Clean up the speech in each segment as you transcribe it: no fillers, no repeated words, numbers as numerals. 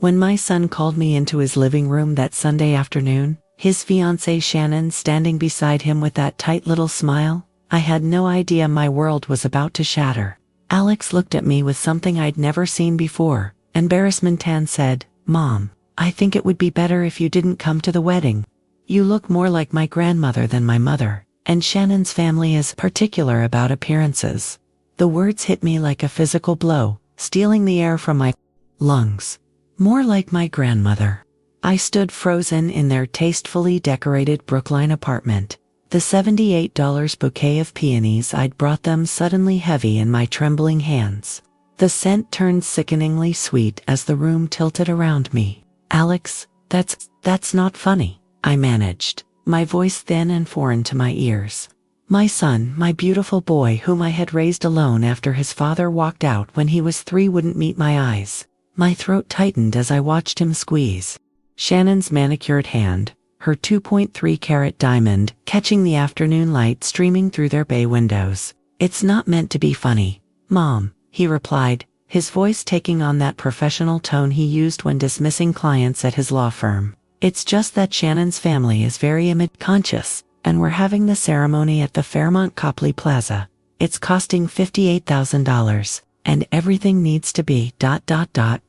When my son called me into his living room that Sunday afternoon, his fiancée Shannon standing beside him with that tight little smile, I had no idea my world was about to shatter. Alex looked at me with something I'd never seen before. Embarrassment, and said, "Mom, I think it would be better if you didn't come to the wedding. You look more like my grandmother than my mother, and Shannon's family is particular about appearances." The words hit me like a physical blow, stealing the air from my lungs. More like my grandmother. I stood frozen in their tastefully decorated Brookline apartment. The $78 bouquet of peonies I'd brought them suddenly heavy in my trembling hands. The scent turned sickeningly sweet as the room tilted around me. "Alex, that's not funny," I managed, my voice thin and foreign to my ears. My son, my beautiful boy whom I had raised alone after his father walked out when he was 3, wouldn't meet my eyes. My throat tightened as I watched him squeeze Shannon's manicured hand, her 2.3-carat diamond catching the afternoon light streaming through their bay windows. "It's not meant to be funny, Mom," he replied, his voice taking on that professional tone he used when dismissing clients at his law firm. "It's just that Shannon's family is very image-conscious, and we're having the ceremony at the Fairmont Copley Plaza. It's costing $58,000. And everything needs to be ...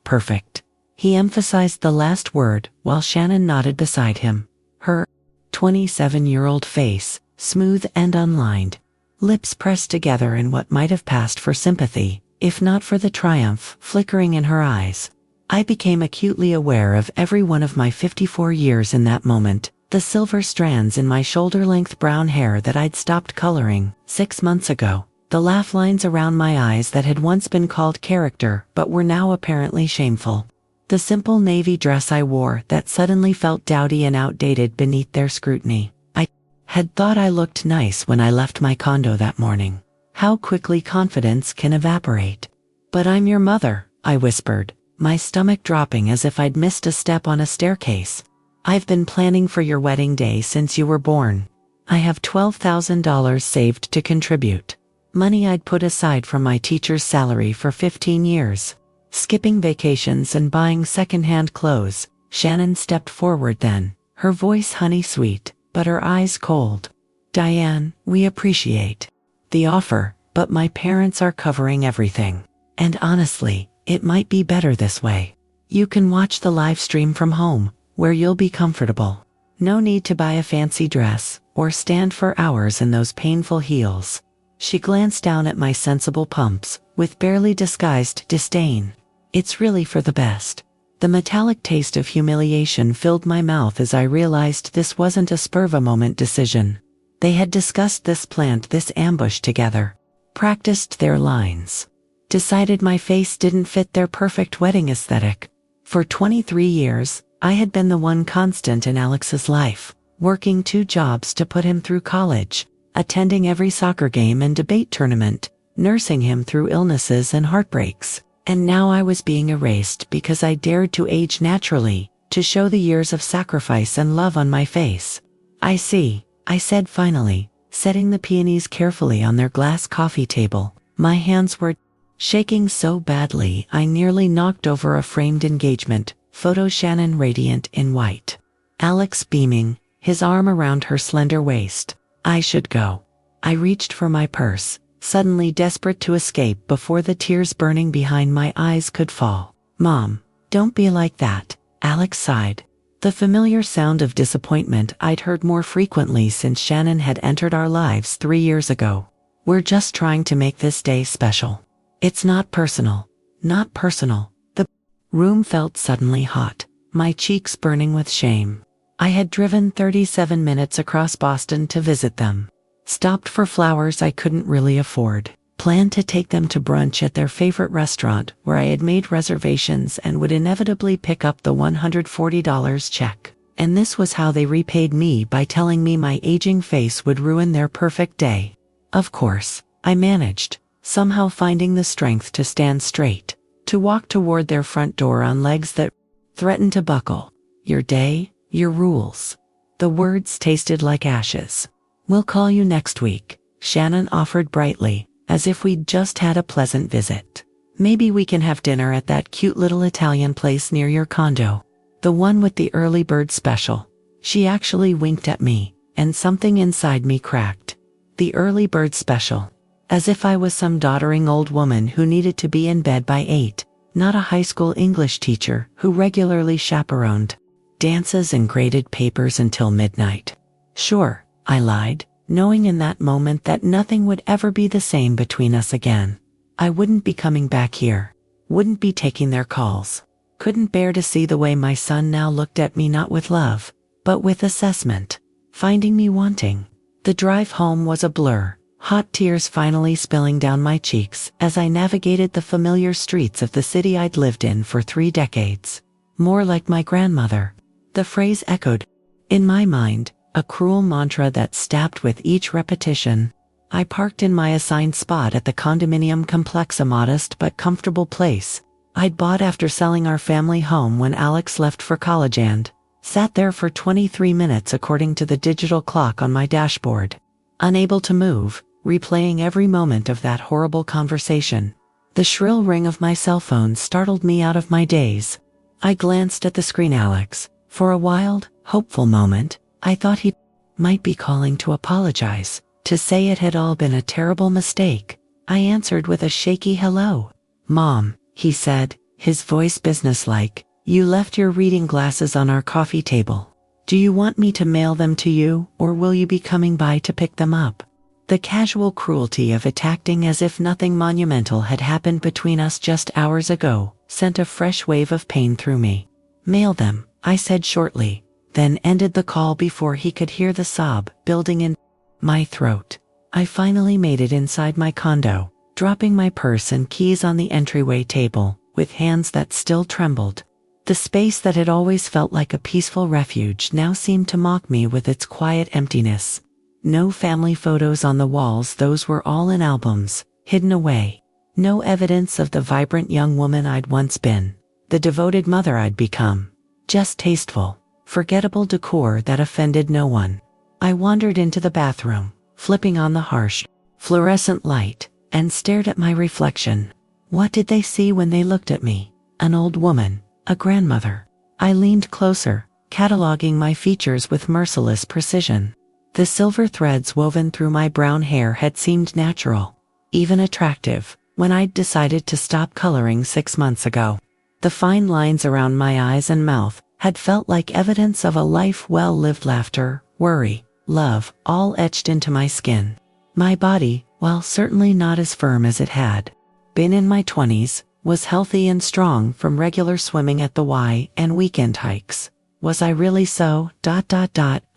perfect." He emphasized the last word while Shannon nodded beside him. Her 27-year-old face, smooth and unlined, lips pressed together in what might have passed for sympathy, if not for the triumph flickering in her eyes. I became acutely aware of every one of my 54 years in that moment, the silver strands in my shoulder-length brown hair that I'd stopped coloring 6 months ago. The laugh lines around my eyes that had once been called character but were now apparently shameful. The simple navy dress I wore that suddenly felt dowdy and outdated beneath their scrutiny. I had thought I looked nice when I left my condo that morning. How quickly confidence can evaporate. "But I'm your mother," I whispered, my stomach dropping as if I'd missed a step on a staircase. "I've been planning for your wedding day since you were born. I have $12,000 saved to contribute. Money I'd put aside from my teacher's salary for 15 years. Skipping vacations and buying second-hand clothes." Shannon stepped forward then, her voice honey-sweet, but her eyes cold. "Diane, we appreciate the offer, but my parents are covering everything. And honestly, it might be better this way. You can watch the live stream from home, where you'll be comfortable. No need to buy a fancy dress, or stand for hours in those painful heels." She glanced down at my sensible pumps, with barely disguised disdain. "It's really for the best." The metallic taste of humiliation filled my mouth as I realized this wasn't a spur-of-a-moment decision. They had discussed this, planned this ambush together, practiced their lines, decided my face didn't fit their perfect wedding aesthetic. For 23 years, I had been the one constant in Alex's life, working 2 jobs to put him through college, attending every soccer game and debate tournament, nursing him through illnesses and heartbreaks. And now I was being erased because I dared to age naturally, to show the years of sacrifice and love on my face. "I see," I said finally, setting the peonies carefully on their glass coffee table. My hands were shaking so badly I nearly knocked over a framed engagement photo, Shannon radiant in white, Alex beaming, his arm around her slender waist. I should go. I reached for my purse, suddenly desperate to escape before the tears burning behind my eyes could fall. "Mom, don't be like that," Alex sighed. The familiar sound of disappointment I'd heard more frequently since Shannon had entered our lives 3 years ago. "We're just trying to make this day special. It's not personal. Not personal." The room felt suddenly hot, my cheeks burning with shame. I had driven 37 minutes across Boston to visit them. Stopped for flowers I couldn't really afford. Planned to take them to brunch at their favorite restaurant where I had made reservations and would inevitably pick up the $140 check. And this was how they repaid me, by telling me my aging face would ruin their perfect day. Of course, I managed, somehow finding the strength to stand straight, to walk toward their front door on legs that threatened to buckle. "Your day, your rules." The words tasted like ashes. "We'll call you next week," Shannon offered brightly, as if we'd just had a pleasant visit. Maybe we can have dinner at that cute little Italian place near your condo. The one with the early bird special. She actually winked at me, and something inside me cracked. The early bird special. As if I was some doddering old woman who needed to be in bed by 8, not a high school English teacher who regularly chaperoned dances and graded papers until midnight. Sure, I lied, knowing in that moment that nothing would ever be the same between us again. I wouldn't be coming back here. Wouldn't be taking their calls. Couldn't bear to see the way my son now looked at me, not with love, but with assessment, finding me wanting. The drive home was a blur, hot tears finally spilling down my cheeks as I navigated the familiar streets of the city I'd lived in for 3 decades. More like my grandmother. The phrase echoed in my mind, a cruel mantra that stabbed with each repetition. I parked in my assigned spot at the condominium complex, a modest but comfortable place I'd bought after selling our family home when Alex left for college, and sat there for 23 minutes according to the digital clock on my dashboard. Unable to move, replaying every moment of that horrible conversation. The shrill ring of my cell phone startled me out of my daze. I glanced at the screen. Alex. For a wild, hopeful moment, I thought he might be calling to apologize, to say it had all been a terrible mistake. I answered with a shaky hello. "Mom," he said, his voice businesslike, "you left your reading glasses on our coffee table. Do you want me to mail them to you, or will you be coming by to pick them up?" The casual cruelty of it, acting as if nothing monumental had happened between us just hours ago, sent a fresh wave of pain through me. "Mail them," I said shortly, then ended the call before he could hear the sob building in my throat. I finally made it inside my condo, dropping my purse and keys on the entryway table, with hands that still trembled. The space that had always felt like a peaceful refuge now seemed to mock me with its quiet emptiness. No family photos on the walls, those were all in albums, hidden away. No evidence of the vibrant young woman I'd once been, the devoted mother I'd become. Just tasteful, forgettable decor that offended no one. I wandered into the bathroom, flipping on the harsh, fluorescent light, and stared at my reflection. What did they see when they looked at me? An old woman, a grandmother. I leaned closer, cataloging my features with merciless precision. The silver threads woven through my brown hair had seemed natural, even attractive, when I'd decided to stop coloring 6 months ago. The fine lines around my eyes and mouth had felt like evidence of a life well lived, laughter, worry, love, all etched into my skin. My body, while certainly not as firm as it had been in my 20s, was healthy and strong from regular swimming at the Y and weekend hikes. Was I really so,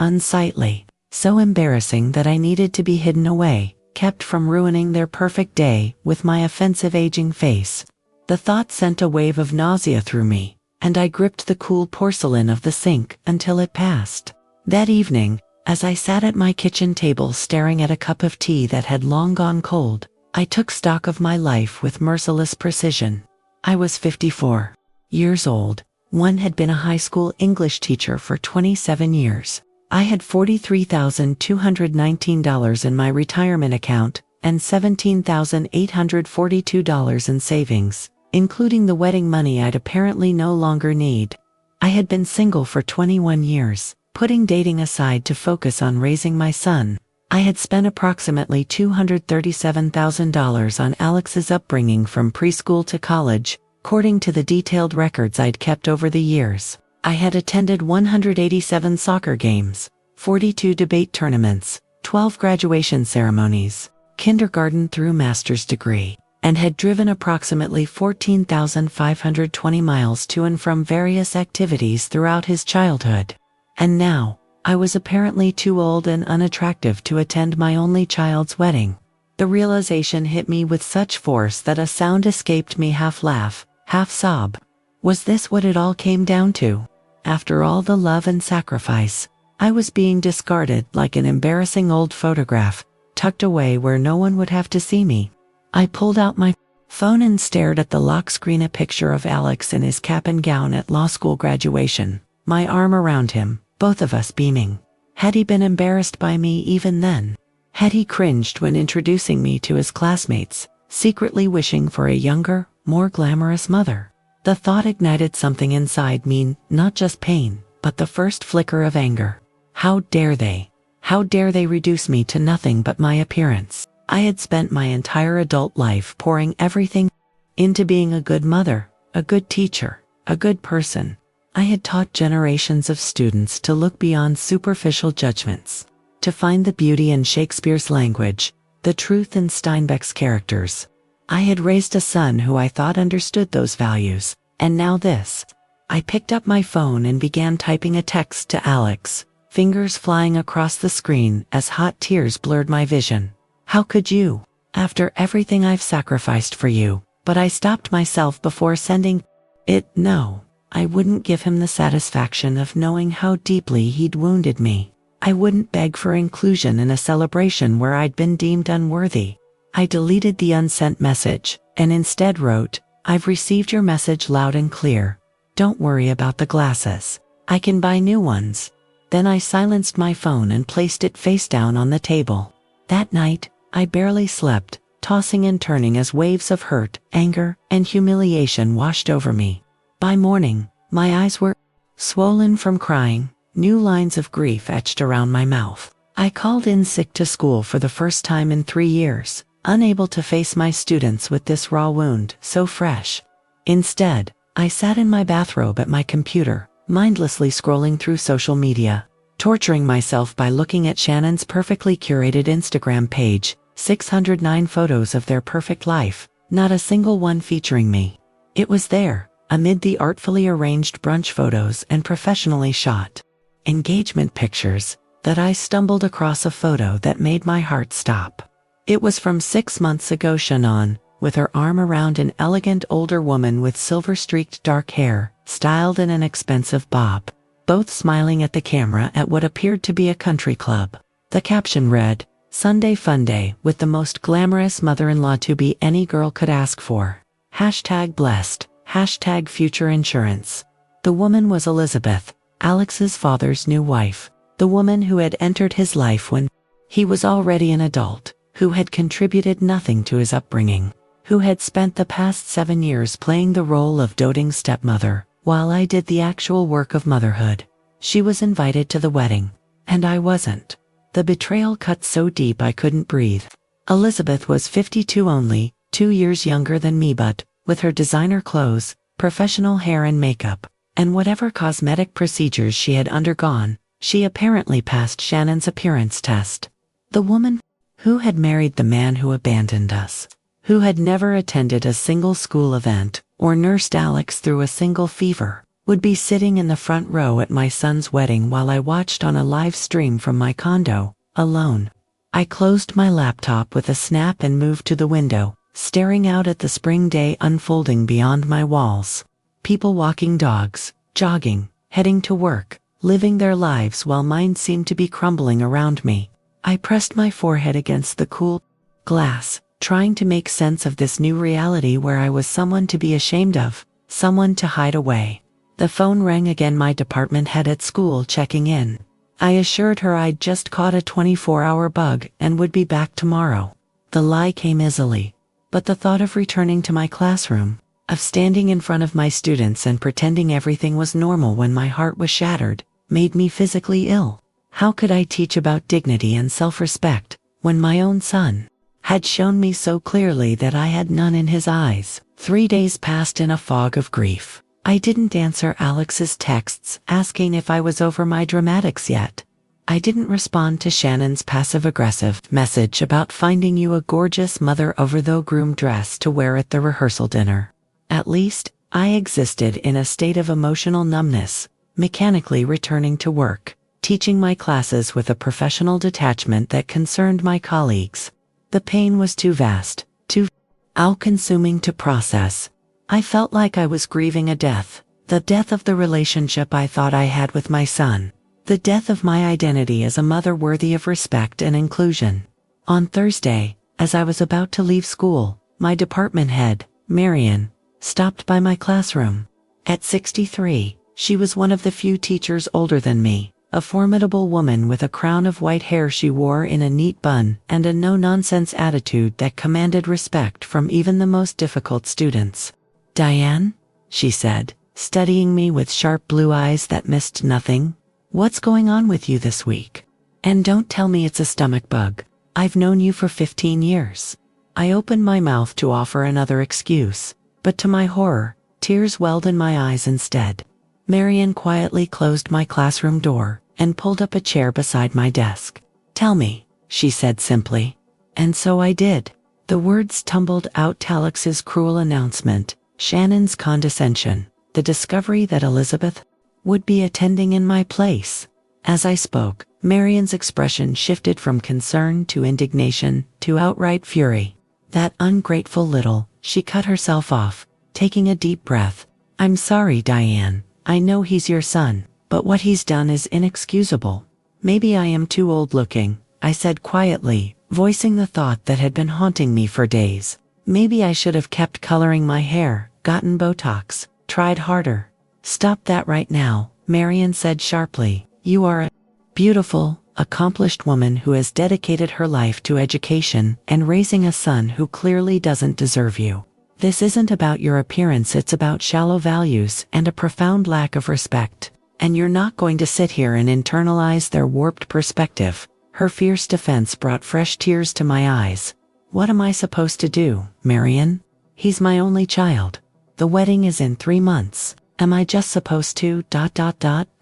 unsightly, so embarrassing that I needed to be hidden away, kept from ruining their perfect day with my offensive aging face? The thought sent a wave of nausea through me, and I gripped the cool porcelain of the sink until it passed. That evening, as I sat at my kitchen table staring at a cup of tea that had long gone cold, I took stock of my life with merciless precision. I was 54 years old. One had been a high school English teacher for 27 years. I had $43,219 in my retirement account and $17,842 in savings, including the wedding money I'd apparently no longer need. I had been single for 21 years, putting dating aside to focus on raising my son. I had spent approximately $237,000 on Alex's upbringing from preschool to college, according to the detailed records I'd kept over the years. I had attended 187 soccer games, 42 debate tournaments, 12 graduation ceremonies, kindergarten through master's degree, and had driven approximately 14,520 miles to and from various activities throughout his childhood. And now, I was apparently too old and unattractive to attend my only child's wedding. The realization hit me with such force that a sound escaped me, half laugh, half sob. Was this what it all came down to? After all the love and sacrifice, I was being discarded like an embarrassing old photograph, tucked away where no one would have to see me. I pulled out my phone and stared at the lock screen, a picture of Alex in his cap and gown at law school graduation, my arm around him, both of us beaming. Had he been embarrassed by me even then? Had he cringed when introducing me to his classmates, secretly wishing for a younger, more glamorous mother. The thought ignited something inside me, not just pain, but the first flicker of anger. How dare they? How dare they reduce me to nothing but my appearance? I had spent my entire adult life pouring everything into being a good mother, a good teacher, a good person. I had taught generations of students to look beyond superficial judgments, to find the beauty in Shakespeare's language, the truth in Steinbeck's characters. I had raised a son who I thought understood those values, and now this. I picked up my phone and began typing a text to Alex, fingers flying across the screen as hot tears blurred my vision. How could you? After everything I've sacrificed for you. But I stopped myself before sending it. No, I wouldn't give him the satisfaction of knowing how deeply he'd wounded me. I wouldn't beg for inclusion in a celebration where I'd been deemed unworthy. I deleted the unsent message, and instead wrote, "I've received your message loud and clear. Don't worry about the glasses. I can buy new ones." Then I silenced my phone and placed it face down on the table. That night, I barely slept, tossing and turning as waves of hurt, anger, and humiliation washed over me. By morning, my eyes were swollen from crying, new lines of grief etched around my mouth. I called in sick to school for the first time in 3 years, unable to face my students with this raw wound, so fresh. Instead, I sat in my bathrobe at my computer, mindlessly scrolling through social media, torturing myself by looking at Shannon's perfectly curated Instagram page, 609 photos of their perfect life, not a single one featuring me. It was there, amid the artfully arranged brunch photos and professionally shot engagement pictures, that I stumbled across a photo that made my heart stop. It was from 6 months ago. Shannon, with her arm around an elegant older woman with silver-streaked dark hair, styled in an expensive bob, both smiling at the camera at what appeared to be a country club. The caption read, "Sunday Fun Day with the most glamorous mother-in-law to be any girl could ask for. #blessed, #future insurance." The woman was Elizabeth, Alex's father's new wife, the woman who had entered his life when he was already an adult, who had contributed nothing to his upbringing, who had spent the past 7 years playing the role of doting stepmother, while I did the actual work of motherhood. She was invited to the wedding, and I wasn't. The betrayal cut so deep I couldn't breathe. Elizabeth was 52, only 2 years younger than me, but, with her designer clothes, professional hair and makeup, and whatever cosmetic procedures she had undergone, she apparently passed Shannon's appearance test. The woman who had married the man who abandoned us, who had never attended a single school event, or nursed Alex through a single fever, would be sitting in the front row at my son's wedding while I watched on a live stream from my condo, alone. I closed my laptop with a snap and moved to the window, staring out at the spring day unfolding beyond my walls. People walking dogs, jogging, heading to work, living their lives while mine seemed to be crumbling around me. I pressed my forehead against the cool glass, trying to make sense of this new reality where I was someone to be ashamed of, someone to hide away. The phone rang again, my department head at school checking in. I assured her I'd just caught a 24-hour bug and would be back tomorrow. The lie came easily, but the thought of returning to my classroom, of standing in front of my students and pretending everything was normal when my heart was shattered, made me physically ill. How could I teach about dignity and self-respect when my own son had shown me so clearly that I had none in his eyes? 3 days passed in a fog of grief. I didn't answer Alex's texts asking if I was over my dramatics yet. I didn't respond to Shannon's passive-aggressive message about finding you a gorgeous mother-over-the-groom dress to wear at the rehearsal dinner. At least, I existed in a state of emotional numbness, mechanically returning to work, teaching my classes with a professional detachment that concerned my colleagues. The pain was too vast, too all-consuming to process. I felt like I was grieving a death, the death of the relationship I thought I had with my son, the death of my identity as a mother worthy of respect and inclusion. On Thursday, as I was about to leave school, my department head, Marion, stopped by my classroom. At 63, she was one of the few teachers older than me, a formidable woman with a crown of white hair she wore in a neat bun and a no-nonsense attitude that commanded respect from even the most difficult students. Diane? She said, studying me with sharp blue eyes that missed nothing. What's going on with you this week? And don't tell me it's a stomach bug. I've known you for 15 years. I opened my mouth to offer another excuse, but to my horror, tears welled in my eyes instead. Marian quietly closed my classroom door and pulled up a chair beside my desk. Tell me, she said simply. And so I did. The words tumbled out: Alex's cruel announcement, Shannon's condescension, the discovery that Elizabeth would be attending in my place. As I spoke, Marian's expression shifted from concern to indignation to outright fury. That ungrateful little, she cut herself off, taking a deep breath. I'm sorry, Diane. I know he's your son, but what he's done is inexcusable. Maybe I am too old looking, I said quietly, voicing the thought that had been haunting me for days. Maybe I should have kept coloring my hair, gotten Botox, tried harder. Stop that right now, Marian said sharply. You are a beautiful, accomplished woman who has dedicated her life to education and raising a son who clearly doesn't deserve you. This isn't about your appearance, it's about shallow values and a profound lack of respect. And you're not going to sit here and internalize their warped perspective. Her fierce defense brought fresh tears to my eyes. What am I supposed to do, Marian? He's my only child. The wedding is in 3 months. Am I just supposed to ...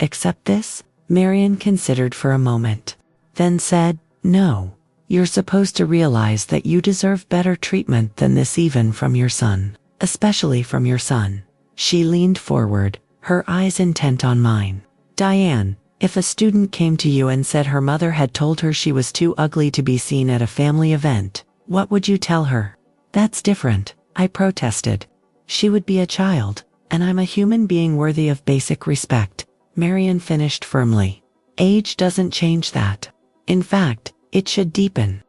accept this? Marian considered for a moment, then said, no. You're supposed to realize that you deserve better treatment than this, even from your son. Especially from your son. She leaned forward, her eyes intent on mine. Diane, if a student came to you and said her mother had told her she was too ugly to be seen at a family event, what would you tell her? That's different, I protested. She would be a child, and I'm a human being worthy of basic respect, Marian finished firmly. Age doesn't change that. In fact, it should deepen.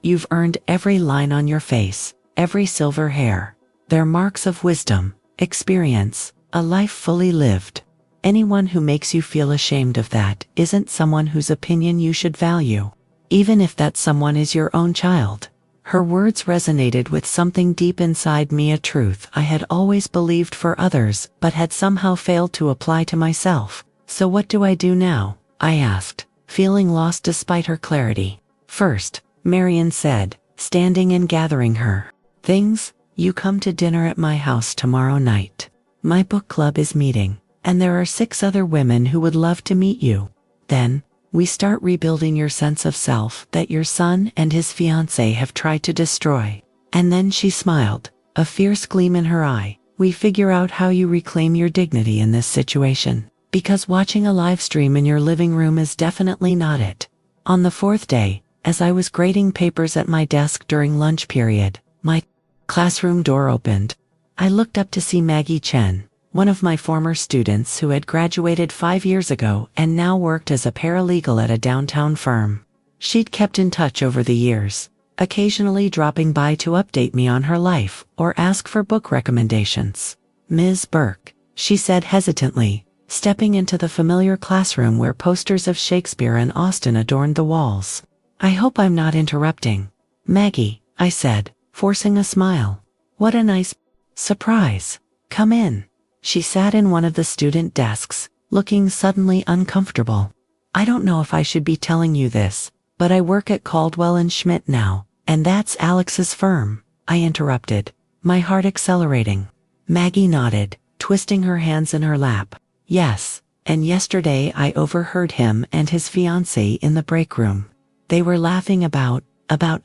You've earned every line on your face, every silver hair. They're marks of wisdom, experience, a life fully lived. Anyone who makes you feel ashamed of that isn't someone whose opinion you should value, even if that someone is your own child. Her words resonated with something deep inside me, a truth I had always believed for others but had somehow failed to apply to myself. So what do I do now? I asked, feeling lost despite her clarity. First, Marian said, standing and gathering her things, you come to dinner at my house tomorrow night. My book club is meeting, and there are 6 other women who would love to meet you. Then, we start rebuilding your sense of self that your son and his fiancée have tried to destroy. And then she smiled, a fierce gleam in her eye. We figure out how you reclaim your dignity in this situation. Because watching a live stream in your living room is definitely not it. On the 4th day, as I was grading papers at my desk during lunch period, my classroom door opened. I looked up to see Maggie Chen, one of my former students who had graduated 5 years ago and now worked as a paralegal at a downtown firm. She'd kept in touch over the years, occasionally dropping by to update me on her life or ask for book recommendations. Ms. Burke, she said hesitantly, stepping into the familiar classroom where posters of Shakespeare and Austen adorned the walls. I hope I'm not interrupting. Maggie, I said, forcing a smile. What a nice surprise. Come in. She sat in one of the student desks, looking suddenly uncomfortable. I don't know if I should be telling you this, but I work at Caldwell and Schmidt now, and that's Alex's firm, I interrupted, my heart accelerating. Maggie nodded, twisting her hands in her lap. Yes, and yesterday I overheard him and his fiancée in the break room. They were laughing about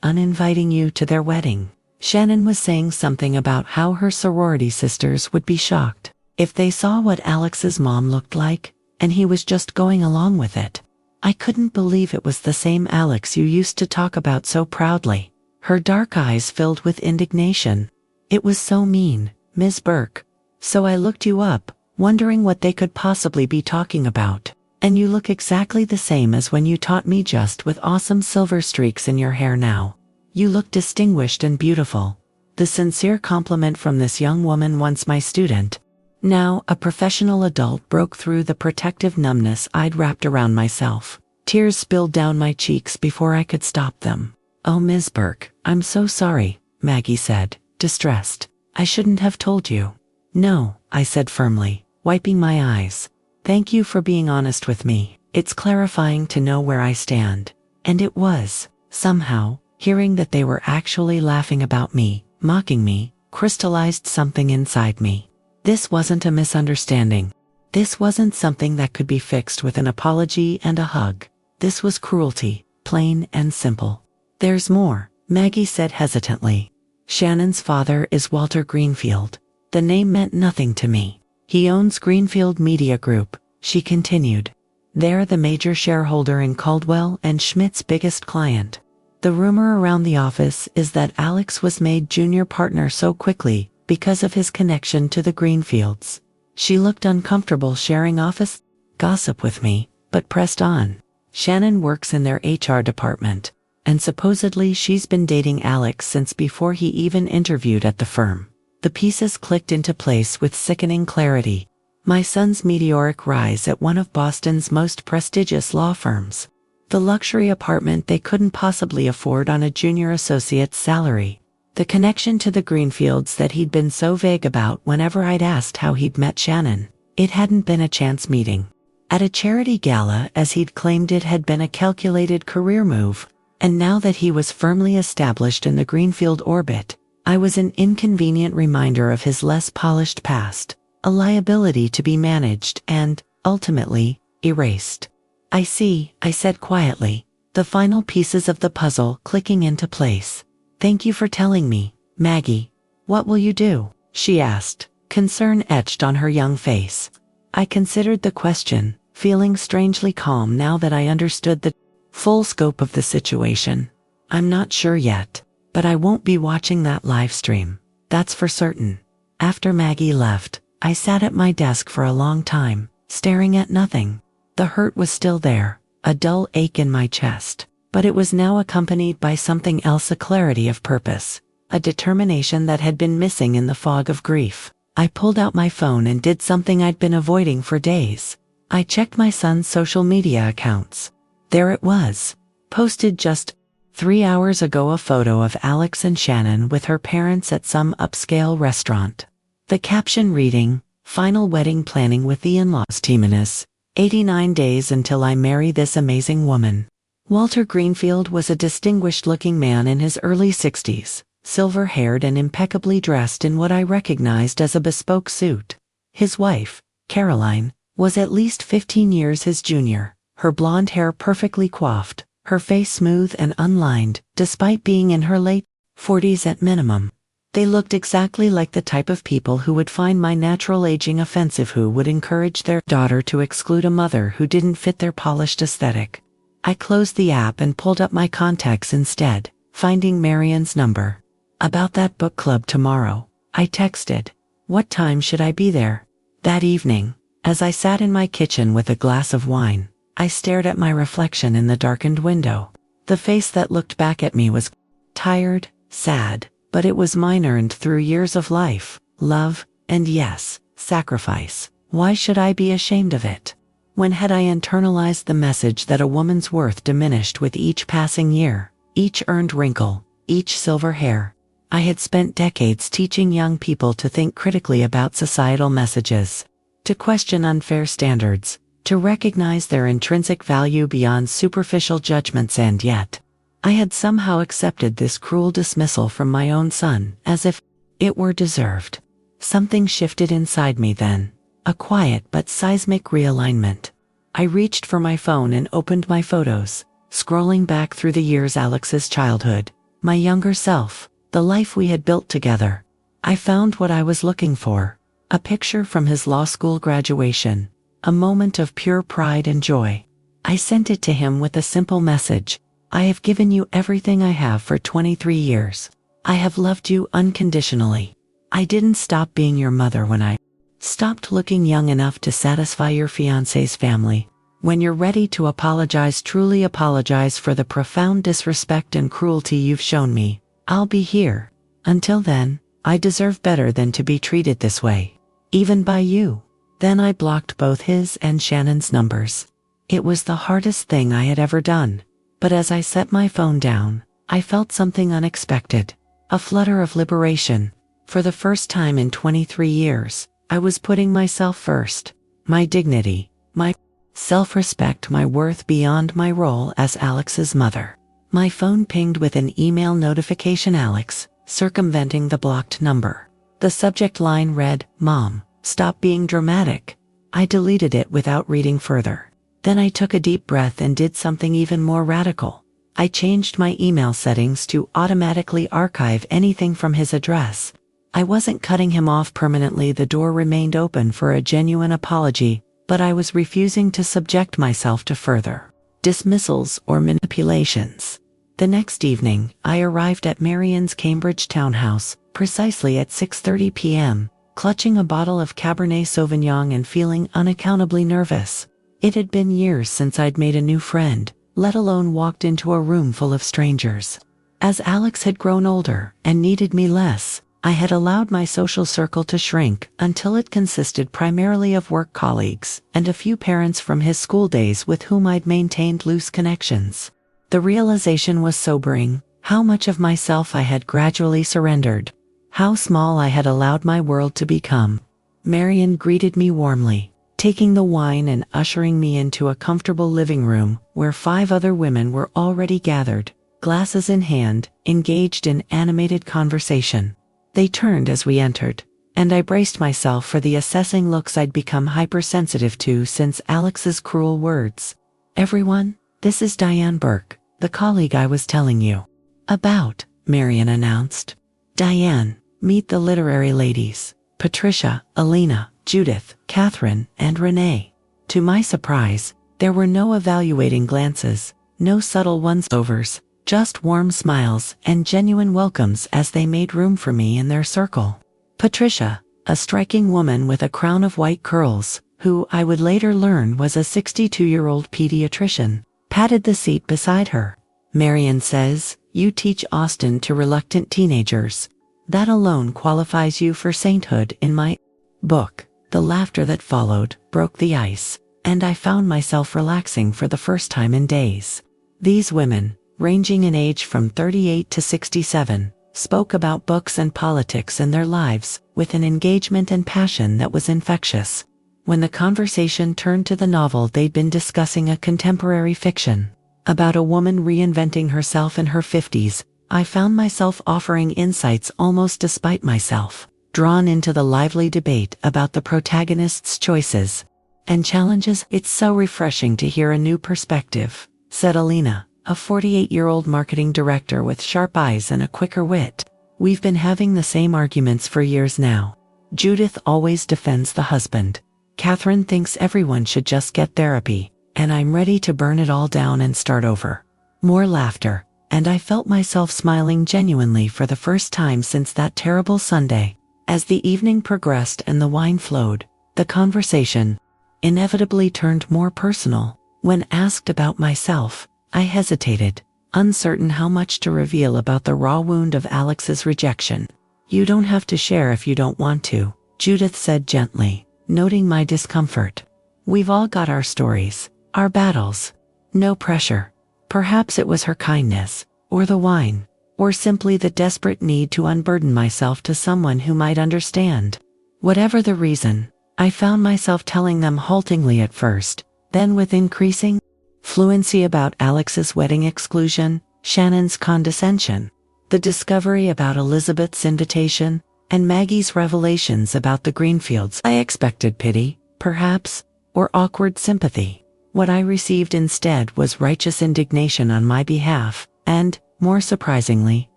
uninviting you to their wedding. Shannon was saying something about how her sorority sisters would be shocked if they saw what Alex's mom looked like, and he was just going along with it. I couldn't believe it was the same Alex you used to talk about so proudly. Her dark eyes filled with indignation. It was so mean, Ms. Burke. So I looked you up, wondering what they could possibly be talking about. And you look exactly the same as when you taught me, just with awesome silver streaks in your hair now. You look distinguished and beautiful. The sincere compliment from this young woman, once my student, now a professional adult, broke through the protective numbness I'd wrapped around myself. Tears spilled down my cheeks before I could stop them. Oh, Ms. Burke, I'm so sorry, Maggie said, distressed. I shouldn't have told you. No, I said firmly, wiping my eyes. Thank you for being honest with me. It's clarifying to know where I stand. And it was, somehow, hearing that they were actually laughing about me, mocking me, crystallized something inside me. This wasn't a misunderstanding. This wasn't something that could be fixed with an apology and a hug. This was cruelty, plain and simple. There's more, Maggie said hesitantly. Shannon's father is Walter Greenfield. The name meant nothing to me. He owns Greenfield Media Group, she continued. They're the major shareholder in Caldwell and Schmidt's biggest client. The rumor around the office is that Alex was made junior partner so quickly because of his connection to the Greenfields. She looked uncomfortable sharing office gossip with me, but pressed on. Shannon works in their HR department, and supposedly she's been dating Alex since before he even interviewed at the firm. The pieces clicked into place with sickening clarity. My son's meteoric rise at one of Boston's most prestigious law firms. The luxury apartment they couldn't possibly afford on a junior associate's salary. The connection to the Greenfields that he'd been so vague about whenever I'd asked how he'd met Shannon. It hadn't been a chance meeting. At a charity gala, as he'd claimed it had been a calculated career move. And now that he was firmly established in the Greenfield orbit, I was an inconvenient reminder of his less polished past. A liability to be managed and, ultimately, erased. I see, I said quietly, the final pieces of the puzzle clicking into place. Thank you for telling me, Maggie. What will you do? She asked, concern etched on her young face. I considered the question, feeling strangely calm now that I understood the full scope of the situation. I'm not sure yet, but I won't be watching that live stream. That's for certain. After Maggie left, I sat at my desk for a long time, staring at nothing. The hurt was still there, a dull ache in my chest, but it was now accompanied by something else, a clarity of purpose, a determination that had been missing in the fog of grief. I pulled out my phone and did something I'd been avoiding for days. I checked my son's social media accounts. There it was, posted just 3 hours ago, a photo of Alex and Shannon with her parents at some upscale restaurant. The caption reading, "Final wedding planning with the in-laws teaminess, 89 days until I marry this amazing woman." Walter Greenfield was a distinguished-looking man in his early 60s, silver-haired and impeccably dressed in what I recognized as a bespoke suit. His wife, Caroline, was at least 15 years his junior, her blonde hair perfectly coiffed, her face smooth and unlined, despite being in her late 40s at minimum. They looked exactly like the type of people who would find my natural aging offensive, who would encourage their daughter to exclude a mother who didn't fit their polished aesthetic. I closed the app and pulled up my contacts instead, finding Marian's number. "About that book club tomorrow," I texted. "What time should I be there?" That evening, as I sat in my kitchen with a glass of wine, I stared at my reflection in the darkened window. The face that looked back at me was tired, sad, but it was mine, earned through years of life, love, and yes, sacrifice. Why should I be ashamed of it? When had I internalized the message that a woman's worth diminished with each passing year, each earned wrinkle, each silver hair? I had spent decades teaching young people to think critically about societal messages, to question unfair standards, to recognize their intrinsic value beyond superficial judgments, and yet, I had somehow accepted this cruel dismissal from my own son, as if it were deserved. Something shifted inside me then, a quiet but seismic realignment. I reached for my phone and opened my photos, scrolling back through the years, Alex's childhood, my younger self, the life we had built together. I found what I was looking for, a picture from his law school graduation, a moment of pure pride and joy. I sent it to him with a simple message. "I have given you everything I have for 23 years. I have loved you unconditionally. I didn't stop being your mother when I stopped looking young enough to satisfy your fiancé's family. When you're ready to apologize, truly apologize for the profound disrespect and cruelty you've shown me, I'll be here. Until then, I deserve better than to be treated this way, even by you." Then I blocked both his and Shannon's numbers. It was the hardest thing I had ever done. But as I set my phone down, I felt something unexpected, a flutter of liberation. For the first time in 23 years, I was putting myself first. My dignity, my self-respect, my worth beyond my role as Alex's mother. My phone pinged with an email notification. Alex, circumventing the blocked number. The subject line read, "Mom, stop being dramatic." I deleted it without reading further. Then I took a deep breath and did something even more radical. I changed my email settings to automatically archive anything from his address. I wasn't cutting him off permanently. The door remained open for a genuine apology, but I was refusing to subject myself to further dismissals or manipulations. The next evening, I arrived at Marian's Cambridge townhouse, precisely at 6:30 p.m., clutching a bottle of Cabernet Sauvignon and feeling unaccountably nervous. It had been years since I'd made a new friend, let alone walked into a room full of strangers. As Alex had grown older and needed me less, I had allowed my social circle to shrink until it consisted primarily of work colleagues and a few parents from his school days with whom I'd maintained loose connections. The realization was sobering: how much of myself I had gradually surrendered, how small I had allowed my world to become. Marian greeted me warmly, taking the wine and ushering me into a comfortable living room where 5 other women were already gathered, glasses in hand, engaged in animated conversation. They turned as we entered, and I braced myself for the assessing looks I'd become hypersensitive to since Alex's cruel words. "Everyone, this is Diane Burke, the colleague I was telling you about," Marian announced. "Diane, meet the literary ladies, Patricia, Alina, Judith, Catherine, and Renee." To my surprise, there were no evaluating glances, no subtle once-overs, just warm smiles and genuine welcomes as they made room for me in their circle. Patricia, a striking woman with a crown of white curls, who I would later learn was a 62-year-old pediatrician, patted the seat beside her. "Marian says, you teach Austen to reluctant teenagers. That alone qualifies you for sainthood in my book." The laughter that followed broke the ice, and I found myself relaxing for the first time in days. These women, ranging in age from 38 to 67, spoke about books and politics and their lives with an engagement and passion that was infectious. When the conversation turned to the novel they'd been discussing, a contemporary fiction about a woman reinventing herself in her 50s, I found myself offering insights almost despite myself, drawn into the lively debate about the protagonist's choices and challenges. "It's so refreshing to hear a new perspective," said Alina, a 48-year-old marketing director with sharp eyes and a quicker wit. "We've been having the same arguments for years now. Judith always defends the husband. Catherine thinks everyone should just get therapy, and I'm ready to burn it all down and start over." More laughter, and I felt myself smiling genuinely for the first time since that terrible Sunday. As the evening progressed and the wine flowed, the conversation inevitably turned more personal. When asked about myself, I hesitated, uncertain how much to reveal about the raw wound of Alex's rejection. "You don't have to share if you don't want to," Judith said gently, noting my discomfort. "We've all got our stories, our battles. No pressure." Perhaps it was her kindness, or the wine, or simply the desperate need to unburden myself to someone who might understand. Whatever the reason, I found myself telling them haltingly at first, then with increasing fluency about Alex's wedding exclusion, Shannon's condescension, the discovery about Elizabeth's invitation, and Maggie's revelations about the Greenfields. I expected pity, perhaps, or awkward sympathy. What I received instead was righteous indignation on my behalf, and, more surprisingly,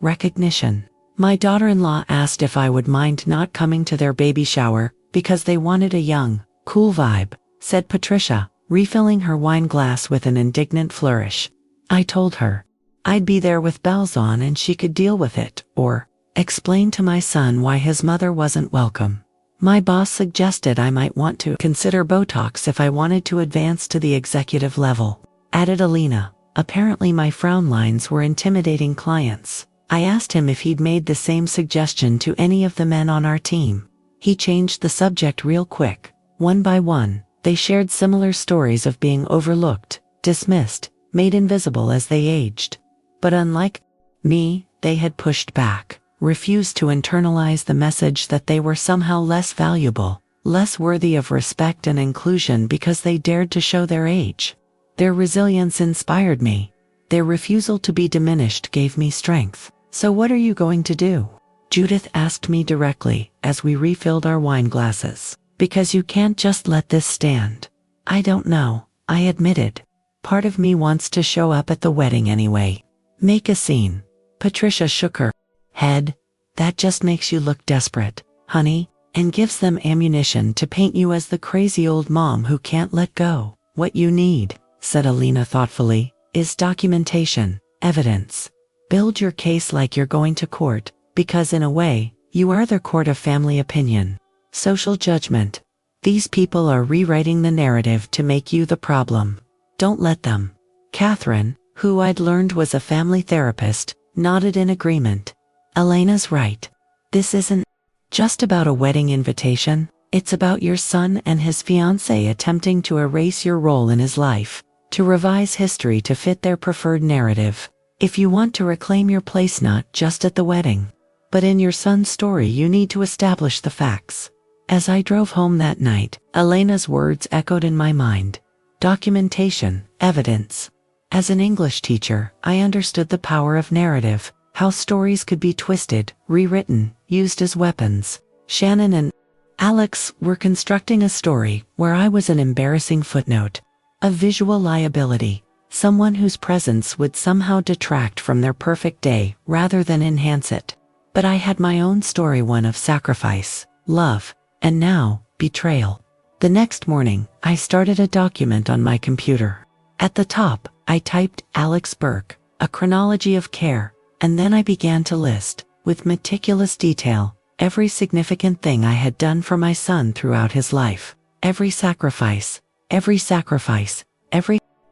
recognition. My daughter-in-law asked if I would mind not coming to their baby shower, because they wanted a young, cool vibe, said Patricia, refilling her wine glass with an indignant flourish. I told her I'd be there with bells on and she could deal with it, or explain to my son why his mother wasn't welcome. My boss suggested I might want to consider Botox if I wanted to advance to the executive level, added Alina. Apparently my frown lines were intimidating clients. I asked him if he'd made the same suggestion to any of the men on our team. He changed the subject real quick. One by one, they shared similar stories of being overlooked, dismissed, made invisible as they aged. But unlike me, they had pushed back. refused to internalize the message that they were somehow less valuable, less worthy of respect and inclusion because they dared to show their age. Their resilience inspired me. Their refusal to be diminished gave me strength. "So what are you going to do?" Judith asked me directly as we refilled our wine glasses. "Because you can't just let this stand." "I don't know," I admitted. "Part of me wants to show up at the wedding anyway. Make a scene." Patricia shook her head. "That just makes you look desperate, honey, and gives them ammunition to paint you as the crazy old mom who can't let go." "What you need," said Alina thoughtfully, "is documentation, evidence. Build your case like you're going to court, because in a way, you are the court of family opinion. Social judgment. These people are rewriting the narrative to make you the problem. Don't let them." Catherine, who I'd learned was a family therapist, nodded in agreement. "Elena's right. This isn't just about a wedding invitation. It's about your son and his fiancée attempting to erase your role in his life, to revise history to fit their preferred narrative. If you want to reclaim your place not just at the wedding, but in your son's story, you need to establish the facts." As I drove home that night, Elena's words echoed in my mind. Documentation, evidence. As an English teacher, I understood the power of narrative, how stories could be twisted, rewritten, used as weapons. Shannon and Alex were constructing a story where I was an embarrassing footnote, a visual liability, someone whose presence would somehow detract from their perfect day rather than enhance it. But I had my own story, one of sacrifice, love, and now, betrayal. The next morning, I started a document on my computer. At the top, I typed Alex Burke, a chronology of care, and then I began to list, with meticulous detail, every significant thing I had done for my son throughout his life. Every sacrifice, every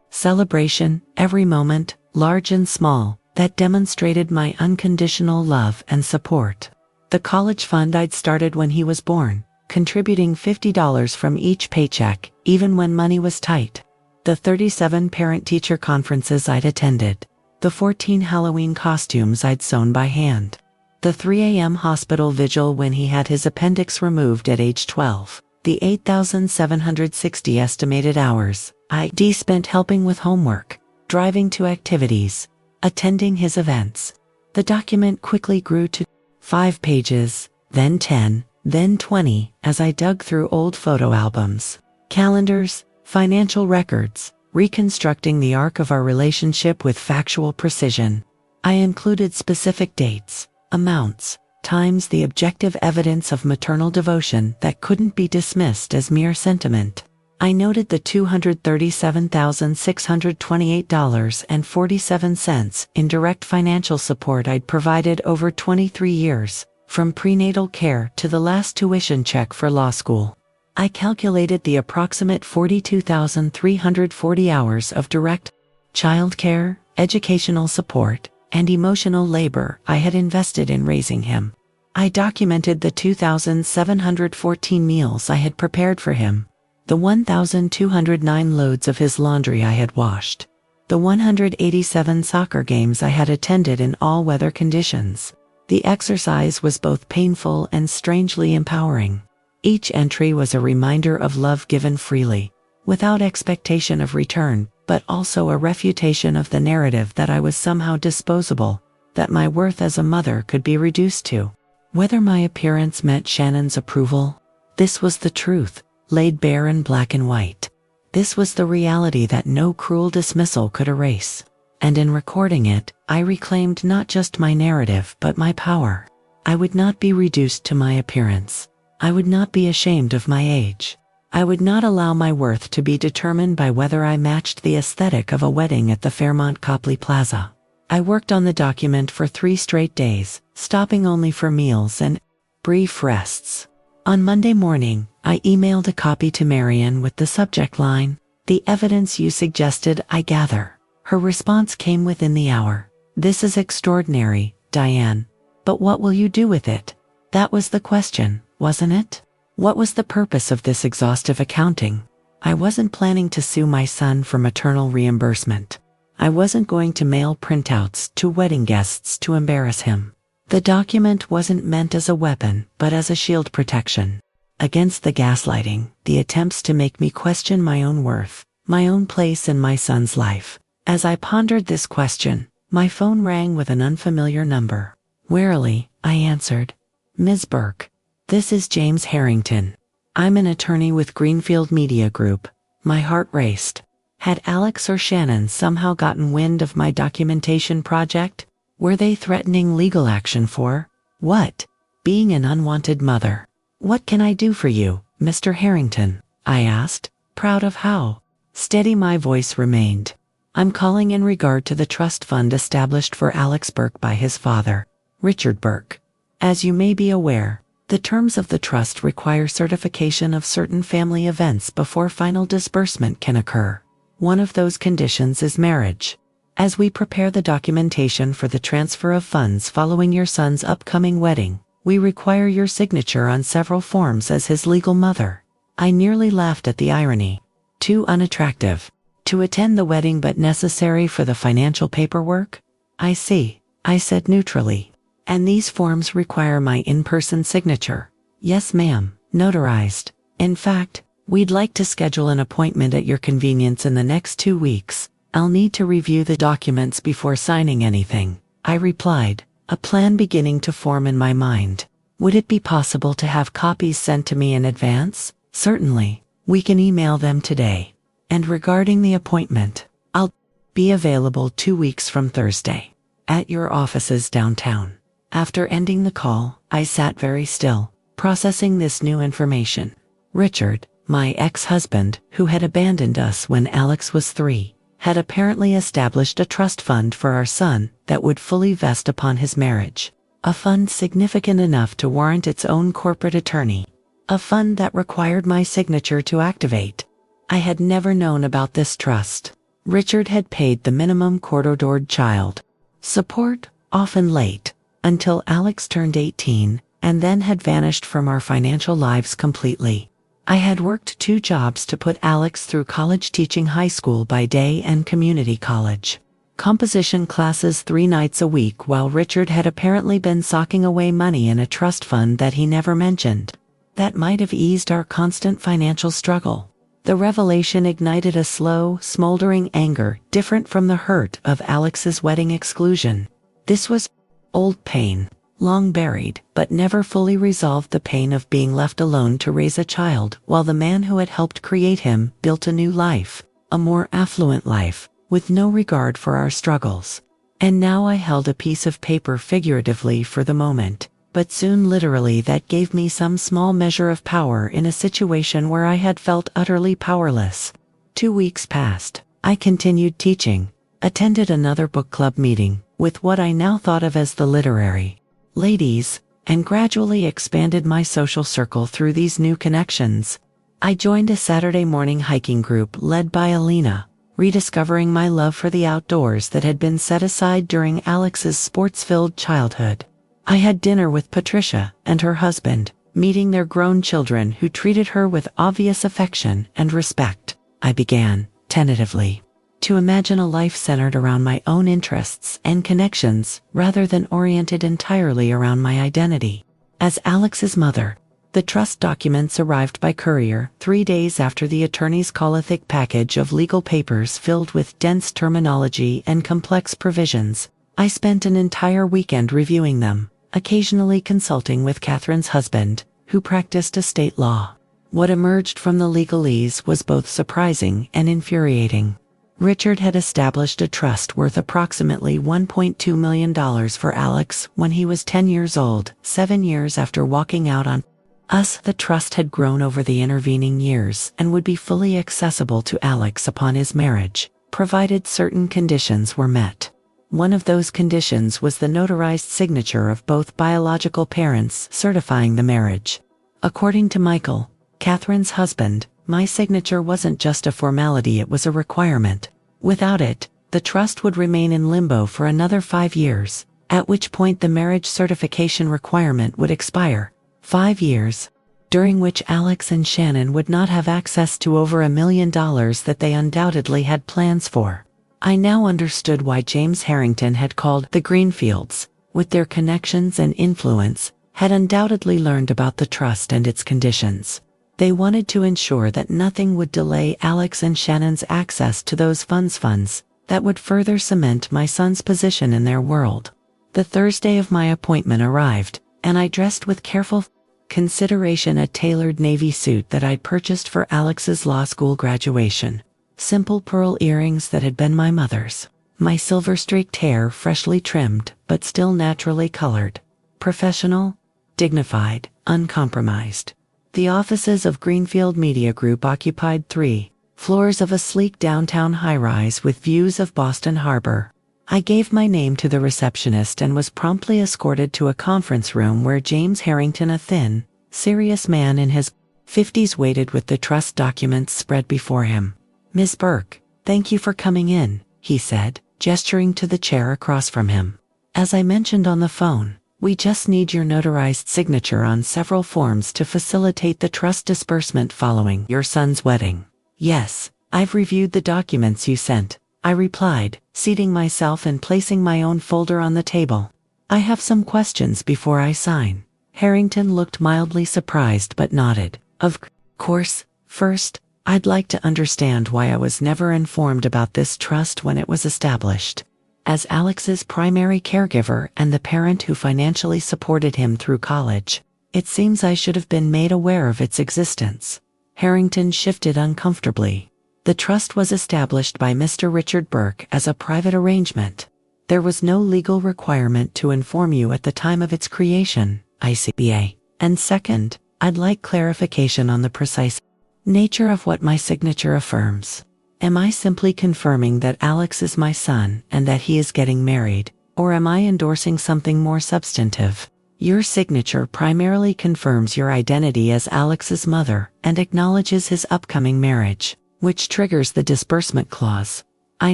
celebration, every moment, large and small, that demonstrated my unconditional love and support. The college fund I'd started when he was born, contributing $50 from each paycheck, even when money was tight. The 37 parent-teacher conferences I'd attended. The 14 Halloween costumes I'd sewn by hand. The 3 a.m. hospital vigil when he had his appendix removed at age 12. The 8,760 estimated hours I'd spent helping with homework, driving to activities, attending his events. The document quickly grew to 5 pages, then 10, then 20, as I dug through old photo albums, calendars, financial records, reconstructing the arc of our relationship with factual precision. I included specific dates, amounts, times, the objective evidence of maternal devotion that couldn't be dismissed as mere sentiment. I noted the $237,628.47 in direct financial support I'd provided over 23 years, from prenatal care to the last tuition check for law school. I calculated the approximate 42,340 hours of direct childcare, educational support, and emotional labor I had invested in raising him. I documented the 2,714 meals I had prepared for him, the 1,209 loads of his laundry I had washed, the 187 soccer games I had attended in all weather conditions. The exercise was both painful and strangely empowering. Each entry was a reminder of love given freely, without expectation of return, but also a refutation of the narrative that I was somehow disposable, that my worth as a mother could be reduced to whether my appearance met Shannon's approval. This was the truth, laid bare in black and white. This was the reality that no cruel dismissal could erase. And in recording it, I reclaimed not just my narrative but my power. I would not be reduced to my appearance. I would not be ashamed of my age. I would not allow my worth to be determined by whether I matched the aesthetic of a wedding at the Fairmont Copley Plaza. I worked on the document for 3 straight days, stopping only for meals and brief rests. On Monday morning, I emailed a copy to Marian with the subject line, "The evidence you suggested I gather." Her response came within the hour. "This is extraordinary, Diane. But what will you do with it?" That was the question, wasn't it? What was the purpose of this exhaustive accounting? I wasn't planning to sue my son for maternal reimbursement. I wasn't going to mail printouts to wedding guests to embarrass him. The document wasn't meant as a weapon, but as a shield protection against the gaslighting, the attempts to make me question my own worth, my own place in my son's life. As I pondered this question, my phone rang with an unfamiliar number. Warily, I answered. "Ms. Burke, this is James Harrington. I'm an attorney with Greenfield Media Group." My heart raced. Had Alex or Shannon somehow gotten wind of my documentation project? Were they threatening legal action for what? Being an unwanted mother. "What can I do for you, Mr. Harrington?" I asked, proud of how steady my voice remained. "I'm calling in regard to the trust fund established for Alex Burke by his father, Richard Burke. As you may be aware, the terms of the trust require certification of certain family events before final disbursement can occur. One of those conditions is marriage. As we prepare the documentation for the transfer of funds following your son's upcoming wedding, we require your signature on several forms as his legal mother." I nearly laughed at the irony. Too unattractive to attend the wedding but necessary for the financial paperwork? "I see," I said neutrally. "And these forms require my in-person signature?" "Yes, ma'am, notarized. In fact, we'd like to schedule an appointment at your convenience in the next 2 weeks. I'll need to review the documents before signing anything," I replied, a plan beginning to form in my mind. "Would it be possible to have copies sent to me in advance?" "Certainly. We can email them today. And regarding the appointment, I'll be available 2 weeks from Thursday at your offices downtown." After ending the call, I sat very still, processing this new information. Richard, my ex-husband, who had abandoned us when Alex was 3, had apparently established a trust fund for our son that would fully vest upon his marriage. A fund significant enough to warrant its own corporate attorney. A fund that required my signature to activate. I had never known about this trust. Richard had paid the minimum court-ordered child support, often late, until Alex turned 18, and then had vanished from our financial lives completely. I had worked 2 jobs to put Alex through college, teaching high school by day and community college composition classes 3 nights a week, while Richard had apparently been socking away money in a trust fund that he never mentioned. That might have eased our constant financial struggle. The revelation ignited a slow, smoldering anger different from the hurt of Alex's wedding exclusion. This was old pain, long buried, but never fully resolved, the pain of being left alone to raise a child while the man who had helped create him built a new life, a more affluent life, with no regard for our struggles. And now I held a piece of paper figuratively for the moment, but soon literally, that gave me some small measure of power in a situation where I had felt utterly powerless. 2 weeks passed. I continued teaching, attended another book club meeting with what I now thought of as the literary ladies, and gradually expanded my social circle through these new connections. I joined a Saturday morning hiking group led by Alina, rediscovering my love for the outdoors that had been set aside during Alex's sports-filled childhood. I had dinner with Patricia and her husband, meeting their grown children who treated her with obvious affection and respect. I began, tentatively, to imagine a life centered around my own interests and connections rather than oriented entirely around my identity. As Alex's mother, the trust documents arrived by courier 3 days after the attorney's call, a thick package of legal papers filled with dense terminology and complex provisions. I spent an entire weekend reviewing them, occasionally consulting with Catherine's husband, who practiced estate law. What emerged from the legalese was both surprising and infuriating. Richard had established a trust worth approximately $1.2 million for Alex when he was 10 years old, 7 years after walking out on us. The trust had grown over the intervening years and would be fully accessible to Alex upon his marriage, provided certain conditions were met. One of those conditions was the notarized signature of both biological parents certifying the marriage. According to Michael, Catherine's husband, my signature wasn't just a formality, it was a requirement. Without it, the trust would remain in limbo for another 5 years, at which point the marriage certification requirement would expire. 5 years, during which Alex and Shannon would not have access to over $1 million that they undoubtedly had plans for. I now understood why James Harrington had called the Greenfields with their connections and influence, had undoubtedly learned about the trust and its conditions. They wanted to ensure that nothing would delay Alex and Shannon's access to those funds that would further cement my son's position in their world. The Thursday of my appointment arrived, and I dressed with careful consideration a tailored navy suit that I'd purchased for Alex's law school graduation. Simple pearl earrings that had been my mother's. My silver-streaked hair freshly trimmed, but still naturally colored. Professional, dignified, uncompromised. The offices of Greenfield Media Group occupied 3 floors of a sleek downtown high-rise with views of Boston Harbor. I gave my name to the receptionist and was promptly escorted to a conference room where James Harrington, a thin, serious man in his 50s, waited with the trust documents spread before him. "Ms. Burke, thank you for coming in," he said, gesturing to the chair across from him. "As I mentioned on the phone, we just need your notarized signature on several forms to facilitate the trust disbursement following your son's wedding." "Yes, I've reviewed the documents you sent," I replied, seating myself and placing my own folder on the table. "I have some questions before I sign." Harrington looked mildly surprised but nodded. "Of course, first, I'd like to understand why I was never informed about this trust when it was established. As Alex's primary caregiver and the parent who financially supported him through college, it seems I should have been made aware of its existence." Harrington shifted uncomfortably. "The trust was established by Mr. Richard Burke as a private arrangement. There was no legal requirement to inform you at the time of its creation, ICBA. And second, I'd like clarification on the precise nature of what my signature affirms. Am I simply confirming that Alex is my son and that he is getting married, or am I endorsing something more substantive? Your signature primarily confirms your identity as Alex's mother and acknowledges his upcoming marriage, which triggers the disbursement clause." I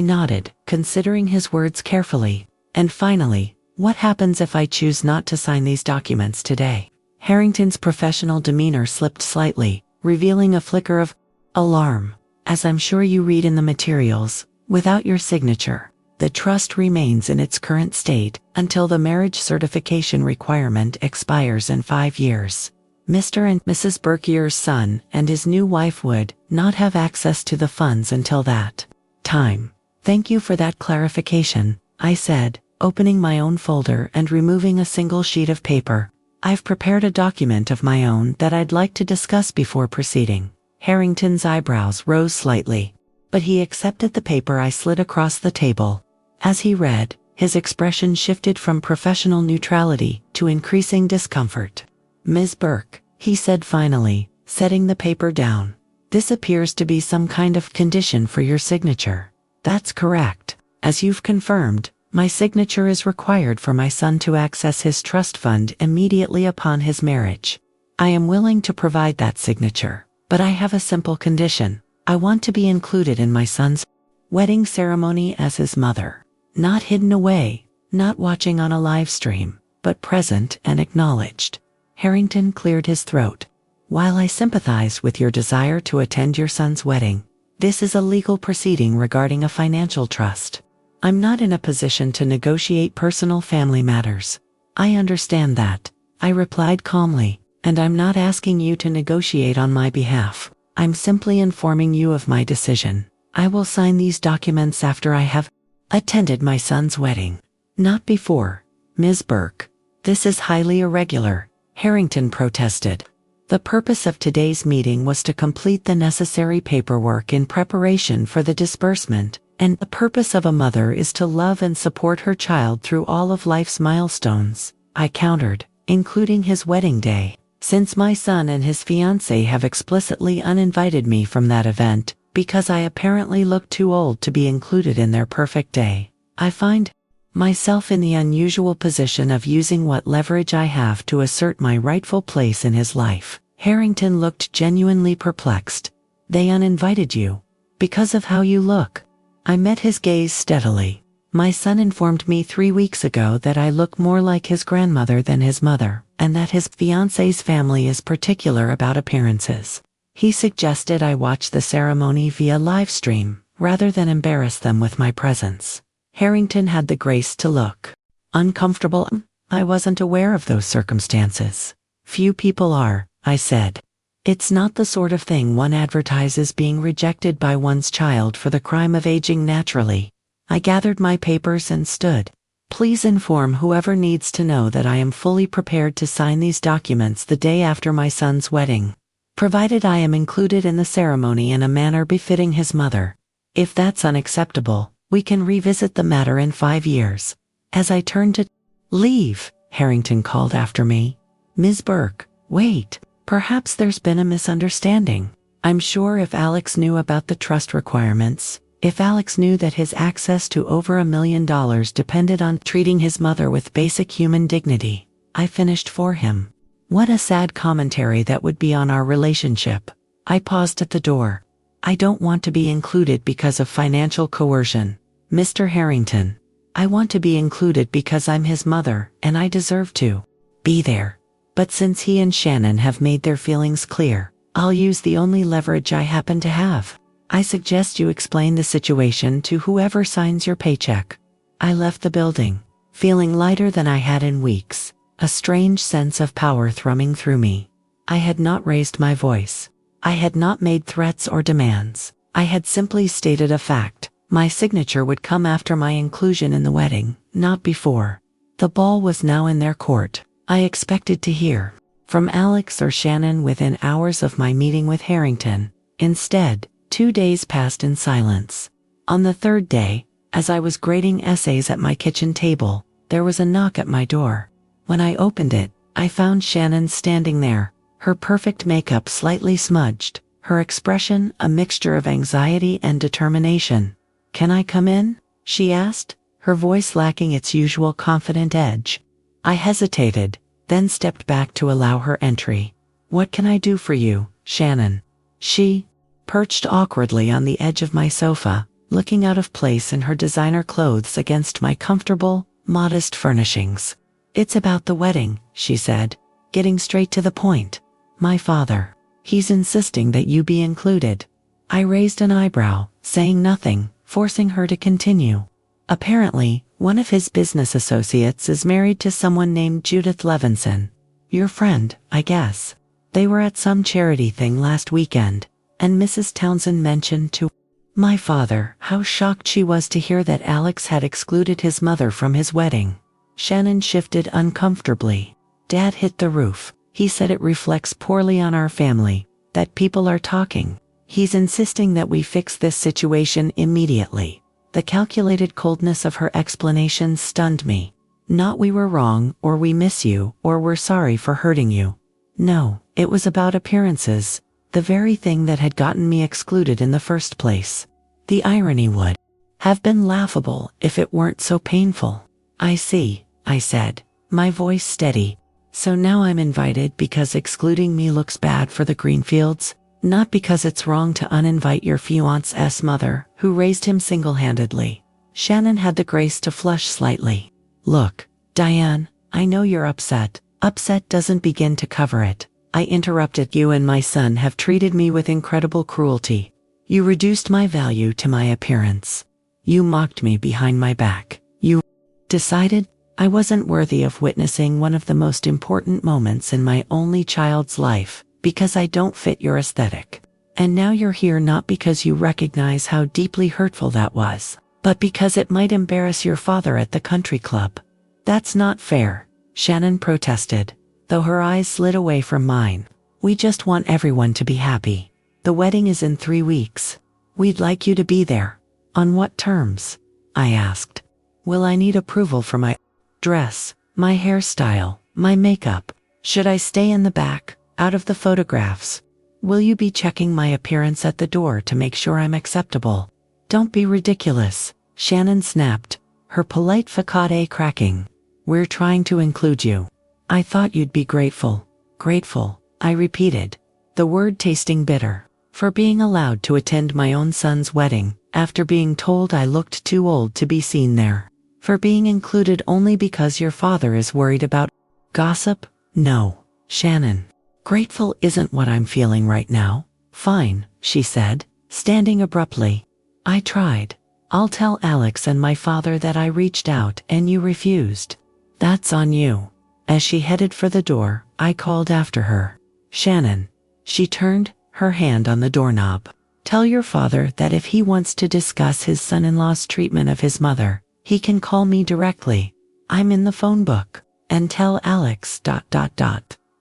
nodded, considering his words carefully. "And finally, what happens if I choose not to sign these documents today?" Harrington's professional demeanor slipped slightly, revealing a flicker of alarm. "As I'm sure you read in the materials, without your signature, the trust remains in its current state until the marriage certification requirement expires in 5 years. Mr. and Mrs. Burke's son and his new wife would not have access to the funds until that time." "Thank you for that clarification," I said, opening my own folder and removing a single sheet of paper. "I've prepared a document of my own that I'd like to discuss before proceeding." Harrington's eyebrows rose slightly, but he accepted the paper I slid across the table. As he read, his expression shifted from professional neutrality to increasing discomfort. "Ms. Burke," he said finally, setting the paper down, "this appears to be some kind of condition for your signature." "That's correct. As you've confirmed, my signature is required for my son to access his trust fund immediately upon his marriage. I am willing to provide that signature, but I have a simple condition. I want to be included in my son's wedding ceremony as his mother. Not hidden away, not watching on a live stream, but present and acknowledged." Harrington cleared his throat. "While I sympathize with your desire to attend your son's wedding, this is a legal proceeding regarding a financial trust. I'm not in a position to negotiate personal family matters." "I understand that," I replied calmly, "and I'm not asking you to negotiate on my behalf. I'm simply informing you of my decision. I will sign these documents after I have attended my son's wedding. Not before, Ms. Burke. This is highly irregular," Harrington protested. "The purpose of today's meeting was to complete the necessary paperwork in preparation for the disbursement, and the purpose of a mother is to love and support her child through all of life's milestones," I countered, "including his wedding day. Since my son and his fiancée have explicitly uninvited me from that event, because I apparently look too old to be included in their perfect day, I find myself in the unusual position of using what leverage I have to assert my rightful place in his life." Harrington looked genuinely perplexed. "They uninvited you? Because of how you look?" I met his gaze steadily. "My son informed me 3 weeks ago that I look more like his grandmother than his mother, and that his fiancé's family is particular about appearances. He suggested I watch the ceremony via live stream, rather than embarrass them with my presence." Harrington had the grace to look uncomfortable. I wasn't aware of those circumstances. Few people are, I said. It's not the sort of thing one advertises being rejected by one's child for the crime of aging naturally. I gathered my papers and stood. Please inform whoever needs to know that I am fully prepared to sign these documents the day after my son's wedding, provided I am included in the ceremony in a manner befitting his mother. If that's unacceptable, we can revisit the matter in 5 years. As I turned to leave, Harrington called after me. Ms. Burke, wait, perhaps there's been a misunderstanding. I'm sure if Alex knew about the trust requirements, if Alex knew that his access to over $1 million depended on treating his mother with basic human dignity, I finished for him. What a sad commentary that would be on our relationship. I paused at the door. I don't want to be included because of financial coercion, Mr. Harrington. I want to be included because I'm his mother and I deserve to be there. But since he and Shannon have made their feelings clear, I'll use the only leverage I happen to have. I suggest you explain the situation to whoever signs your paycheck. I left the building, feeling lighter than I had in weeks, a strange sense of power thrumming through me. I had not raised my voice. I had not made threats or demands. I had simply stated a fact. My signature would come after my inclusion in the wedding, not before. The ball was now in their court. I expected to hear from Alex or Shannon within hours of my meeting with Harrington. Instead, 2 days passed in silence. On the 3rd day, as I was grading essays at my kitchen table, there was a knock at my door. When I opened it, I found Shannon standing there, her perfect makeup slightly smudged, her expression a mixture of anxiety and determination. "Can I come in?" she asked, her voice lacking its usual confident edge. I hesitated, then stepped back to allow her entry. "What can I do for you, Shannon?" She perched awkwardly on the edge of my sofa, looking out of place in her designer clothes against my comfortable, modest furnishings. "It's about the wedding," she said, getting straight to the point. "My father. He's insisting that you be included." I raised an eyebrow, saying nothing, forcing her to continue. "Apparently, one of his business associates is married to someone named Judith Levinson. Your friend, I guess. They were at some charity thing last weekend, and Mrs. Townsend mentioned to my father how shocked she was to hear that Alex had excluded his mother from his wedding." Shannon shifted uncomfortably. "Dad hit the roof. He said it reflects poorly on our family, that people are talking. He's insisting that we fix this situation immediately." The calculated coldness of her explanation stunned me. Not "we were wrong," or "we miss you," or "we're sorry for hurting you." No, it was about appearances, the very thing that had gotten me excluded in the first place. The irony would have been laughable if it weren't so painful. "I see," I said, my voice steady. "So now I'm invited because excluding me looks bad for the Greenfields? Not because it's wrong to uninvite your fiancé's mother, who raised him single-handedly." Shannon had the grace to flush slightly. "Look, Diane, I know you're upset. Upset doesn't begin to cover it," I interrupted. "You and my son have treated me with incredible cruelty. You reduced my value to my appearance. You mocked me behind my back. You decided I wasn't worthy of witnessing one of the most important moments in my only child's life, because I don't fit your aesthetic. And now you're here not because you recognize how deeply hurtful that was, but because it might embarrass your father at the country club. That's not fair," Shannon protested, though her eyes slid away from mine. "We just want everyone to be happy. The wedding is in 3 weeks. We'd like you to be there." "On what terms?" I asked. "Will I need approval for my dress, my hairstyle, my makeup? Should I stay in the back, out of the photographs? Will you be checking my appearance at the door to make sure I'm acceptable?" "Don't be ridiculous," Shannon snapped, her polite facade cracking. "We're trying to include you. I thought you'd be grateful." "Grateful," I repeated, the word tasting bitter, "for being allowed to attend my own son's wedding, after being told I looked too old to be seen there. For being included only because your father is worried about gossip? No, Shannon. Grateful isn't what I'm feeling right now." "Fine," she said, standing abruptly. "I tried. I'll tell Alex and my father that I reached out and you refused. That's on you. As she headed for the door, I called after her. Shannon. She turned, her hand on the doorknob. Tell your father that if he wants to discuss his son-in-law's treatment of his mother, he can call me directly. I'm in the phone book. And tell Alex ...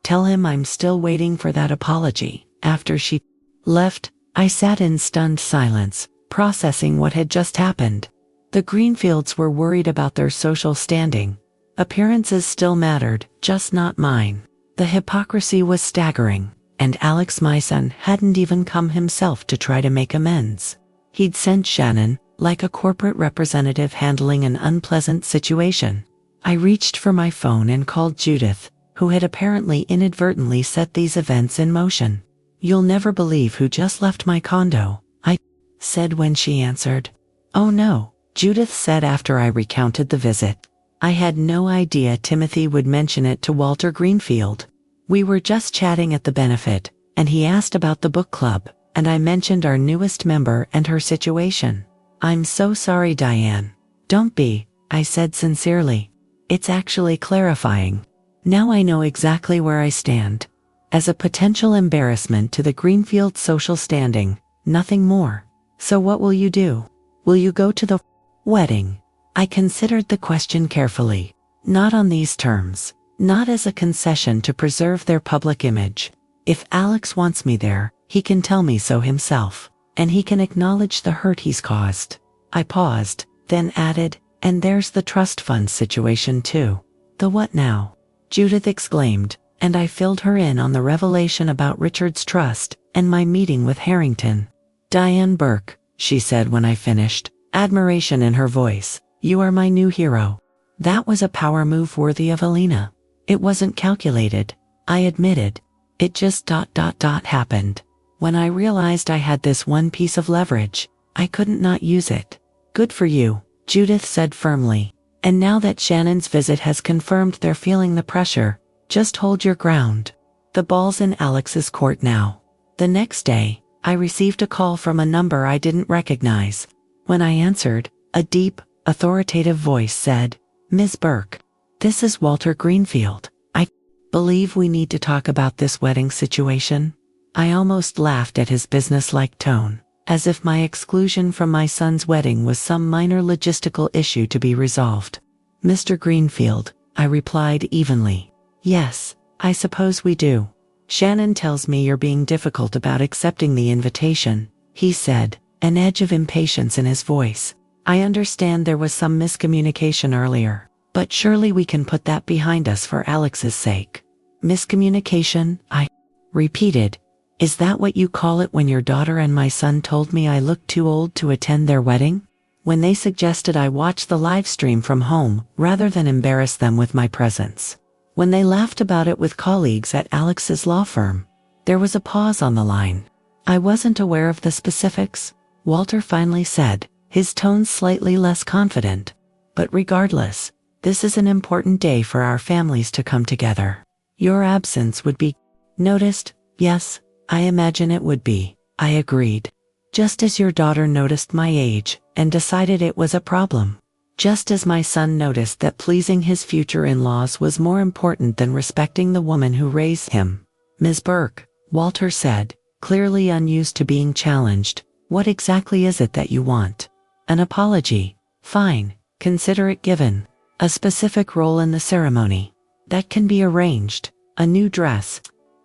Tell him I'm still waiting for that apology. After she left, I sat in stunned silence, processing what had just happened. The Greenfields were worried about their social standing. Appearances still mattered, just not mine. The hypocrisy was staggering, and Alex, my son, hadn't even come himself to try to make amends. He'd sent Shannon, like a corporate representative handling an unpleasant situation. I reached for my phone and called Judith, who had apparently inadvertently set these events in motion. You'll never believe who just left my condo, I said when she answered. Oh no, Judith said after I recounted the visit. I had no idea Timothy would mention it to Walter Greenfield. We were just chatting at the benefit, and he asked about the book club, and I mentioned our newest member and her situation. I'm so sorry, Diane. Don't be, I said sincerely. It's actually clarifying. Now I know exactly where I stand. As a potential embarrassment to the Greenfield social standing, nothing more. So what will you do? Will you go to the wedding? I considered the question carefully. Not on these terms. Not as a concession to preserve their public image. If Alex wants me there, he can tell me so himself. And he can acknowledge the hurt he's caused. I paused, then added, and there's the trust fund situation too. The what now? Judith exclaimed, and I filled her in on the revelation about Richard's trust and my meeting with Harrington. Diane Burke, she said when I finished, admiration in her voice. You are my new hero. That was a power move worthy of Alina. It wasn't calculated, I admitted. It just ... happened. When I realized I had this one piece of leverage, I couldn't not use it. Good for you, Judith said firmly. And now that Shannon's visit has confirmed they're feeling the pressure, just hold your ground. The ball's in Alex's court now. The next day, I received a call from a number I didn't recognize. When I answered, a deep, authoritative voice said, Ms. Burke, this is Walter Greenfield. I believe we need to talk about this wedding situation. I almost laughed at his businesslike tone, as if my exclusion from my son's wedding was some minor logistical issue to be resolved. Mr. Greenfield, I replied evenly. Yes, I suppose we do. Shannon tells me you're being difficult about accepting the invitation, he said, an edge of impatience in his voice. I understand there was some miscommunication earlier, but surely we can put that behind us for Alex's sake. Miscommunication, I repeated. Is that what you call it when your daughter and my son told me I looked too old to attend their wedding? When they suggested I watch the live stream from home rather than embarrass them with my presence? When they laughed about it with colleagues at Alex's law firm? There was a pause on the line. I wasn't aware of the specifics, Walter finally said, his tone slightly less confident. But regardless, this is an important day for our families to come together. Your absence would be noticed, yes, I imagine it would be, I agreed. Just as your daughter noticed my age and decided it was a problem. Just as my son noticed that pleasing his future in-laws was more important than respecting the woman who raised him. Ms. Burke, Walter said, clearly unused to being challenged, what exactly is it that you want? An apology. Fine, consider it given. A specific role in the ceremony. That can be arranged. A new dress.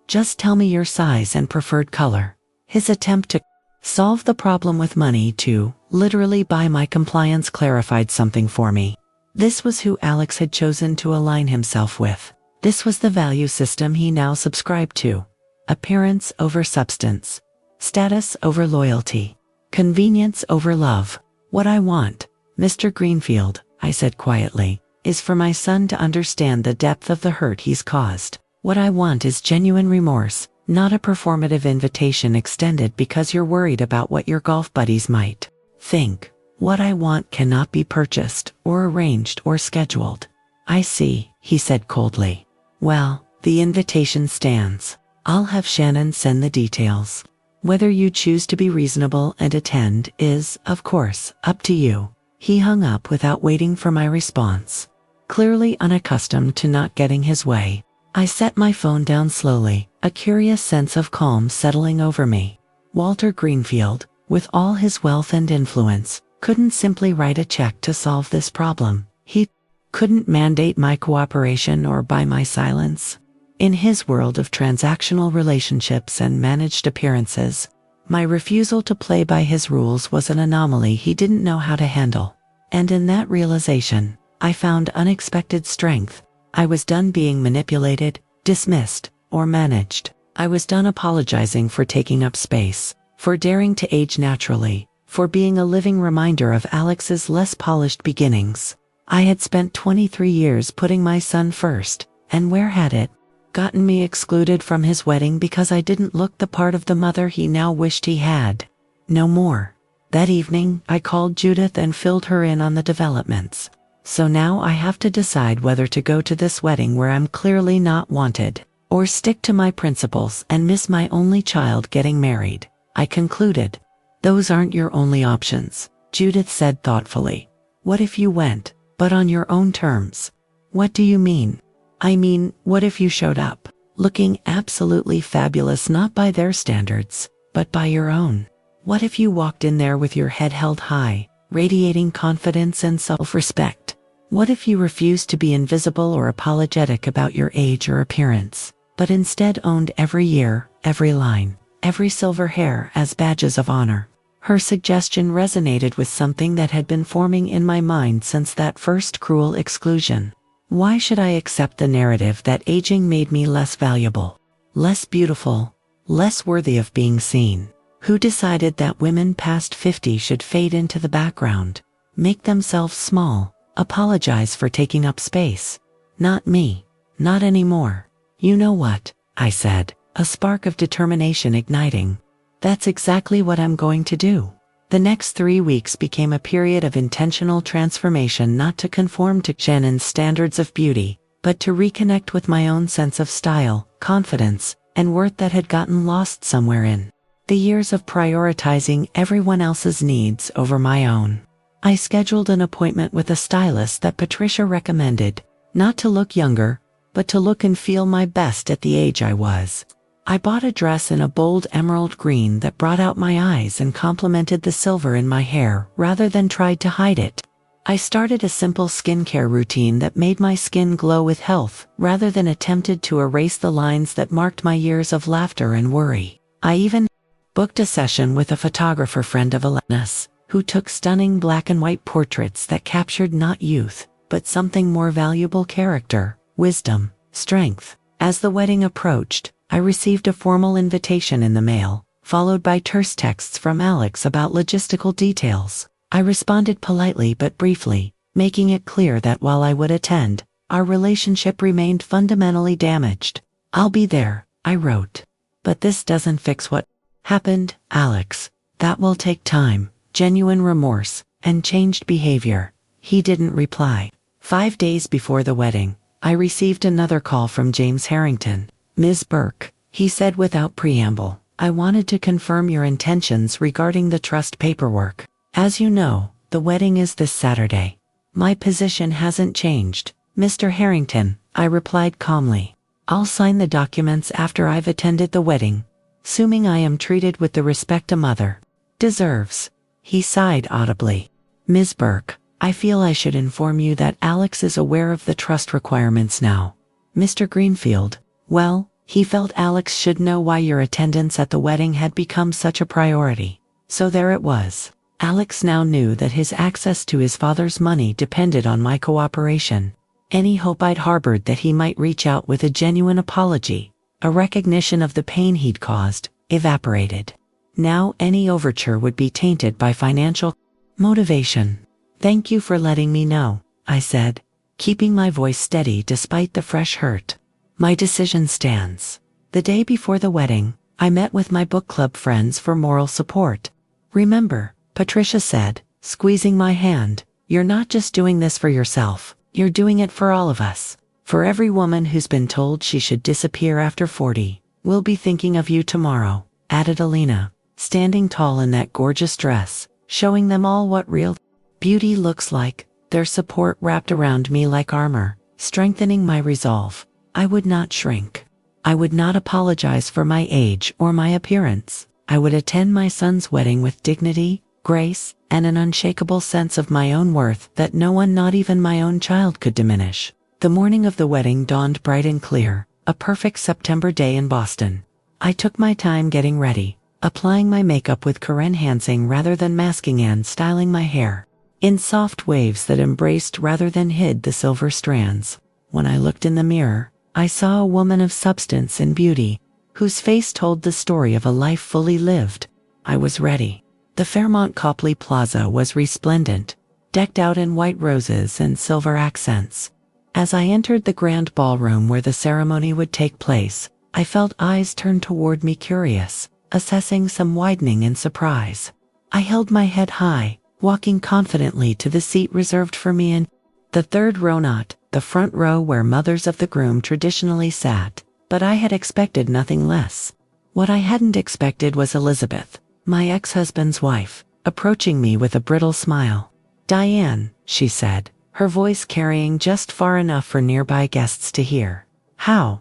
Just tell me your size and preferred color. His attempt to solve the problem with money to literally buy my compliance clarified something for me. This was who Alex had chosen to align himself with. This was the value system he now subscribed to. Appearance over substance. Status over loyalty. Convenience over love. What I want, Mr. Greenfield, I said quietly, is for my son to understand the depth of the hurt he's caused. What I want is genuine remorse, not a performative invitation extended because you're worried about what your golf buddies might think. What I want cannot be purchased, or arranged, or scheduled. I see, he said coldly. Well, the invitation stands. I'll have Shannon send the details. Whether you choose to be reasonable and attend is, of course, up to you. He hung up without waiting for my response. clearly unaccustomed to not getting his way. I set my phone down slowly, a curious sense of calm settling over me. Walter Greenfield, with all his wealth and influence, couldn't simply write a check to solve this problem. He couldn't mandate my cooperation or buy my silence. In his world of transactional relationships and managed appearances, my refusal to play by his rules was an anomaly he didn't know how to handle. And in that realization, I found unexpected strength. I was done being manipulated, dismissed, or managed. I was done apologizing for taking up space, for daring to age naturally, for being a living reminder of Alex's less polished beginnings. I had spent 23 years putting my son first, and where had it gotten me excluded from his wedding because I didn't look the part of the mother he now wished he had? No more. That evening, I called Judith and filled her in on the developments. So now I have to decide whether to go to this wedding where I'm clearly not wanted, or stick to my principles and miss my only child getting married, I concluded. Those aren't your only options, Judith said thoughtfully. What if you went, but on your own terms? What do you mean? I mean, what if you showed up, looking absolutely fabulous not by their standards, but by your own? What if you walked in there with your head held high, radiating confidence and self-respect? What if you refused to be invisible or apologetic about your age or appearance, but instead owned every year, every line, every silver hair as badges of honor? Her suggestion resonated with something that had been forming in my mind since that first cruel exclusion. Why should I accept the narrative that aging made me less valuable, less beautiful, less worthy of being seen? Who decided that women past 50 should fade into the background, make themselves small, apologize for taking up space? Not me. Not anymore. You know what? I said, a spark of determination igniting. That's exactly what I'm going to do. The next 3 weeks became a period of intentional transformation, not to conform to Shannon's standards of beauty, but to reconnect with my own sense of style, confidence, and worth that had gotten lost somewhere in the years of prioritizing everyone else's needs over my own. I scheduled an appointment with a stylist that Patricia recommended, not to look younger, but to look and feel my best at the age I was. I bought a dress in a bold emerald green that brought out my eyes and complemented the silver in my hair rather than tried to hide it. I started a simple skincare routine that made my skin glow with health rather than attempted to erase the lines that marked my years of laughter and worry. I even booked a session with a photographer friend of Elena's, who took stunning black and white portraits that captured not youth, but something more valuable: character, wisdom, strength. As the wedding approached, I received a formal invitation in the mail, followed by terse texts from Alex about logistical details. I responded politely but briefly, making it clear that while I would attend, our relationship remained fundamentally damaged. I'll be there, I wrote. But this doesn't fix what happened, Alex. That will take time, genuine remorse, and changed behavior. He didn't reply. 5 days before the wedding, I received another call from James Harrington. Ms. Burke, he said without preamble, I wanted to confirm your intentions regarding the trust paperwork. As you know, the wedding is this Saturday. My position hasn't changed, Mr. Harrington, I replied calmly. I'll sign the documents after I've attended the wedding, assuming I am treated with the respect a mother deserves. He sighed audibly. Ms. Burke, I feel I should inform you that Alex is aware of the trust requirements now. Mr. Greenfield, well, he felt Alex should know why your attendance at the wedding had become such a priority. So there it was. Alex now knew that his access to his father's money depended on my cooperation. Any hope I'd harbored that he might reach out with a genuine apology, a recognition of the pain he'd caused, evaporated. Now any overture would be tainted by financial motivation. Thank you for letting me know, I said, keeping my voice steady despite the fresh hurt. My decision stands. The day before the wedding, I met with my book club friends for moral support. Remember, Patricia said, squeezing my hand, you're not just doing this for yourself, you're doing it for all of us. For every woman who's been told she should disappear after 40, we'll be thinking of you tomorrow, added Alina, standing tall in that gorgeous dress, showing them all what real beauty looks like. their support wrapped around me like armor, strengthening my resolve. I would not shrink. I would not apologize for my age or my appearance. I would attend my son's wedding with dignity, grace, and an unshakable sense of my own worth that no one, not even my own child, could diminish. The morning of the wedding dawned bright and clear, a perfect September day in Boston. I took my time getting ready, applying my makeup with care enhancing rather than masking and styling my hair in soft waves that embraced rather than hid the silver strands. When I looked in the mirror, I saw a woman of substance and beauty, whose face told the story of a life fully lived. I was ready. The Fairmont Copley Plaza was resplendent, decked out in white roses and silver accents. As I entered the grand ballroom where the ceremony would take place, I felt eyes turn toward me, curious, assessing some widening in surprise. I held my head high, walking confidently to the seat reserved for me in the third row, not the front row where mothers of the groom traditionally sat, but I had expected nothing less. What I hadn't expected was Elizabeth, my ex-husband's wife, approaching me with a brittle smile. "Diane," she said, her voice carrying just far enough for nearby guests to hear. "How,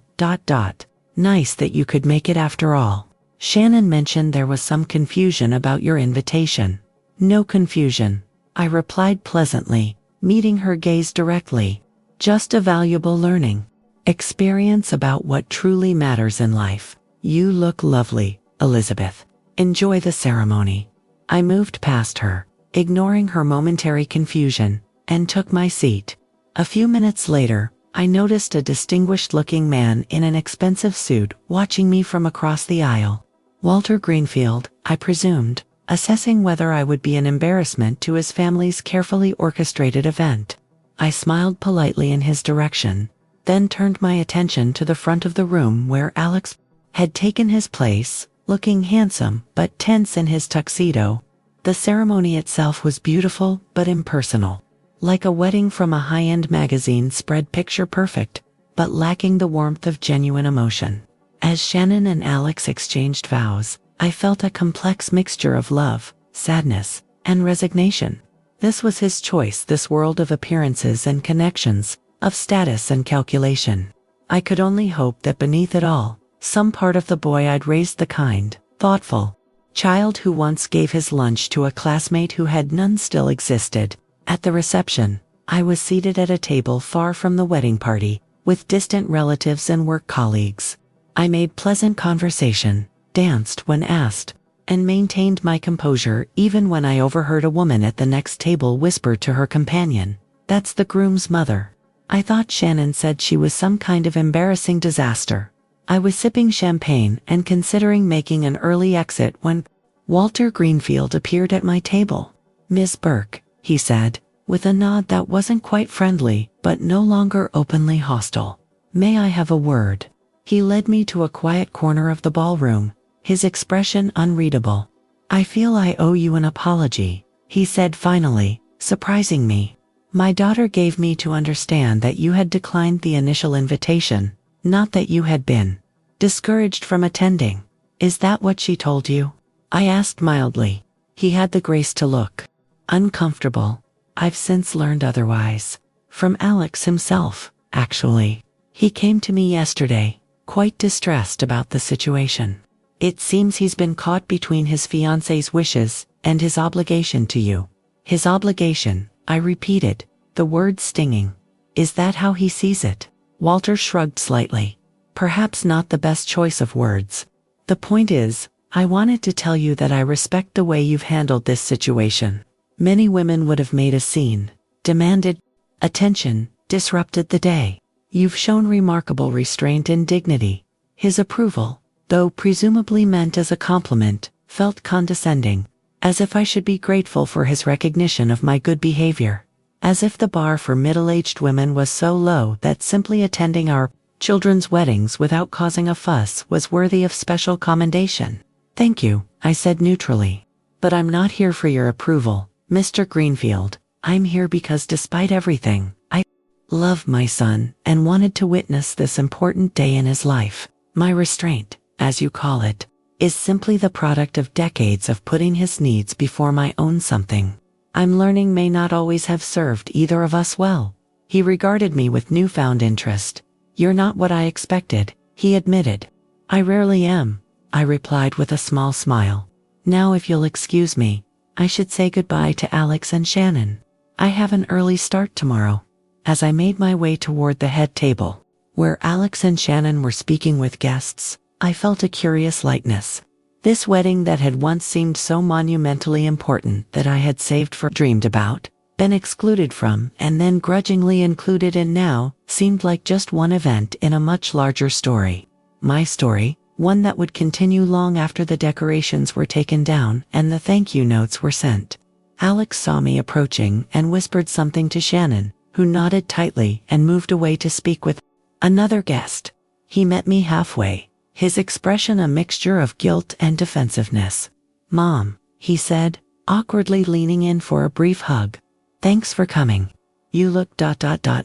nice that you could make it after all. Shannon mentioned there was some confusion about your invitation." "No confusion," I replied pleasantly, meeting her gaze directly. "Just a valuable learning experience about what truly matters in life. You look lovely, Elizabeth. Enjoy the ceremony." I moved past her, ignoring her momentary confusion, and took my seat. A few minutes later, I noticed a distinguished-looking man in an expensive suit watching me from across the aisle. Walter Greenfield, I presumed, assessing whether I would be an embarrassment to his family's carefully orchestrated event. I smiled politely in his direction, then turned my attention to the front of the room where Alex had taken his place, looking handsome but tense in his tuxedo. The ceremony itself was beautiful but impersonal, like a wedding from a high-end magazine spread picture perfect, but lacking the warmth of genuine emotion. As Shannon and Alex exchanged vows, I felt a complex mixture of love, sadness, and resignation. This was his choice, this world of appearances and connections, of status and calculation. I could only hope that beneath it all, some part of the boy I'd raised, the kind, thoughtful child who once gave his lunch to a classmate who had none, still existed. At the reception, I was seated at a table far from the wedding party, with distant relatives and work colleagues. I made pleasant conversation, danced when asked, and maintained my composure even when I overheard a woman at the next table whisper to her companion, "That's the groom's mother." I thought Shannon said she was some kind of embarrassing disaster. I was sipping champagne and considering making an early exit when Walter Greenfield appeared at my table. "Miss Burke," he said, with a nod that wasn't quite friendly but no longer openly hostile. "May I have a word?" He led me to a quiet corner of the ballroom, his expression unreadable. "I feel I owe you an apology," he said finally, surprising me. "My daughter gave me to understand that you had declined the initial invitation, not that you had been discouraged from attending. Is that what she told you?" I asked mildly. He had the grace to look uncomfortable. "I've since learned otherwise. From Alex himself, actually. He came to me yesterday, quite distressed about the situation. It seems he's been caught between his fiancée's wishes and his obligation to you." "His obligation," I repeated, the word stinging. "Is that how he sees it?" Walter shrugged slightly. "Perhaps not the best choice of words. The point is, I wanted to tell you that I respect the way you've handled this situation. Many women would have made a scene, demanded attention, disrupted the day. You've shown remarkable restraint and dignity." His approval, though presumably meant as a compliment, felt condescending, as if I should be grateful for his recognition of my good behavior. As if the bar for middle-aged women was so low that simply attending our children's weddings without causing a fuss was worthy of special commendation. "Thank you," I said neutrally. "But I'm not here for your approval, Mr. Greenfield. I'm here because despite everything, I love my son and wanted to witness this important day in his life. My restraint, as you call it, is simply the product of decades of putting his needs before my own." Something I'm learning may not always have served either of us well. He regarded me with newfound interest. You're not what I expected, he admitted. I rarely am, I replied with a small smile. Now if you'll excuse me, I should say goodbye to Alex and Shannon. I have an early start tomorrow. As I made my way toward the head table, where Alex and Shannon were speaking with guests, I felt a curious lightness. This wedding that had once seemed so monumentally important that I had saved for, dreamed about, been excluded from, and then grudgingly included in now, seemed like just one event in a much larger story. My story, one that would continue long after the decorations were taken down and the thank you notes were sent. Alex saw me approaching and whispered something to Shannon, who nodded tightly and moved away to speak with another guest. He met me halfway, his expression a mixture of guilt and defensiveness. Mom, he said, awkwardly leaning in for a brief hug. Thanks for coming. You look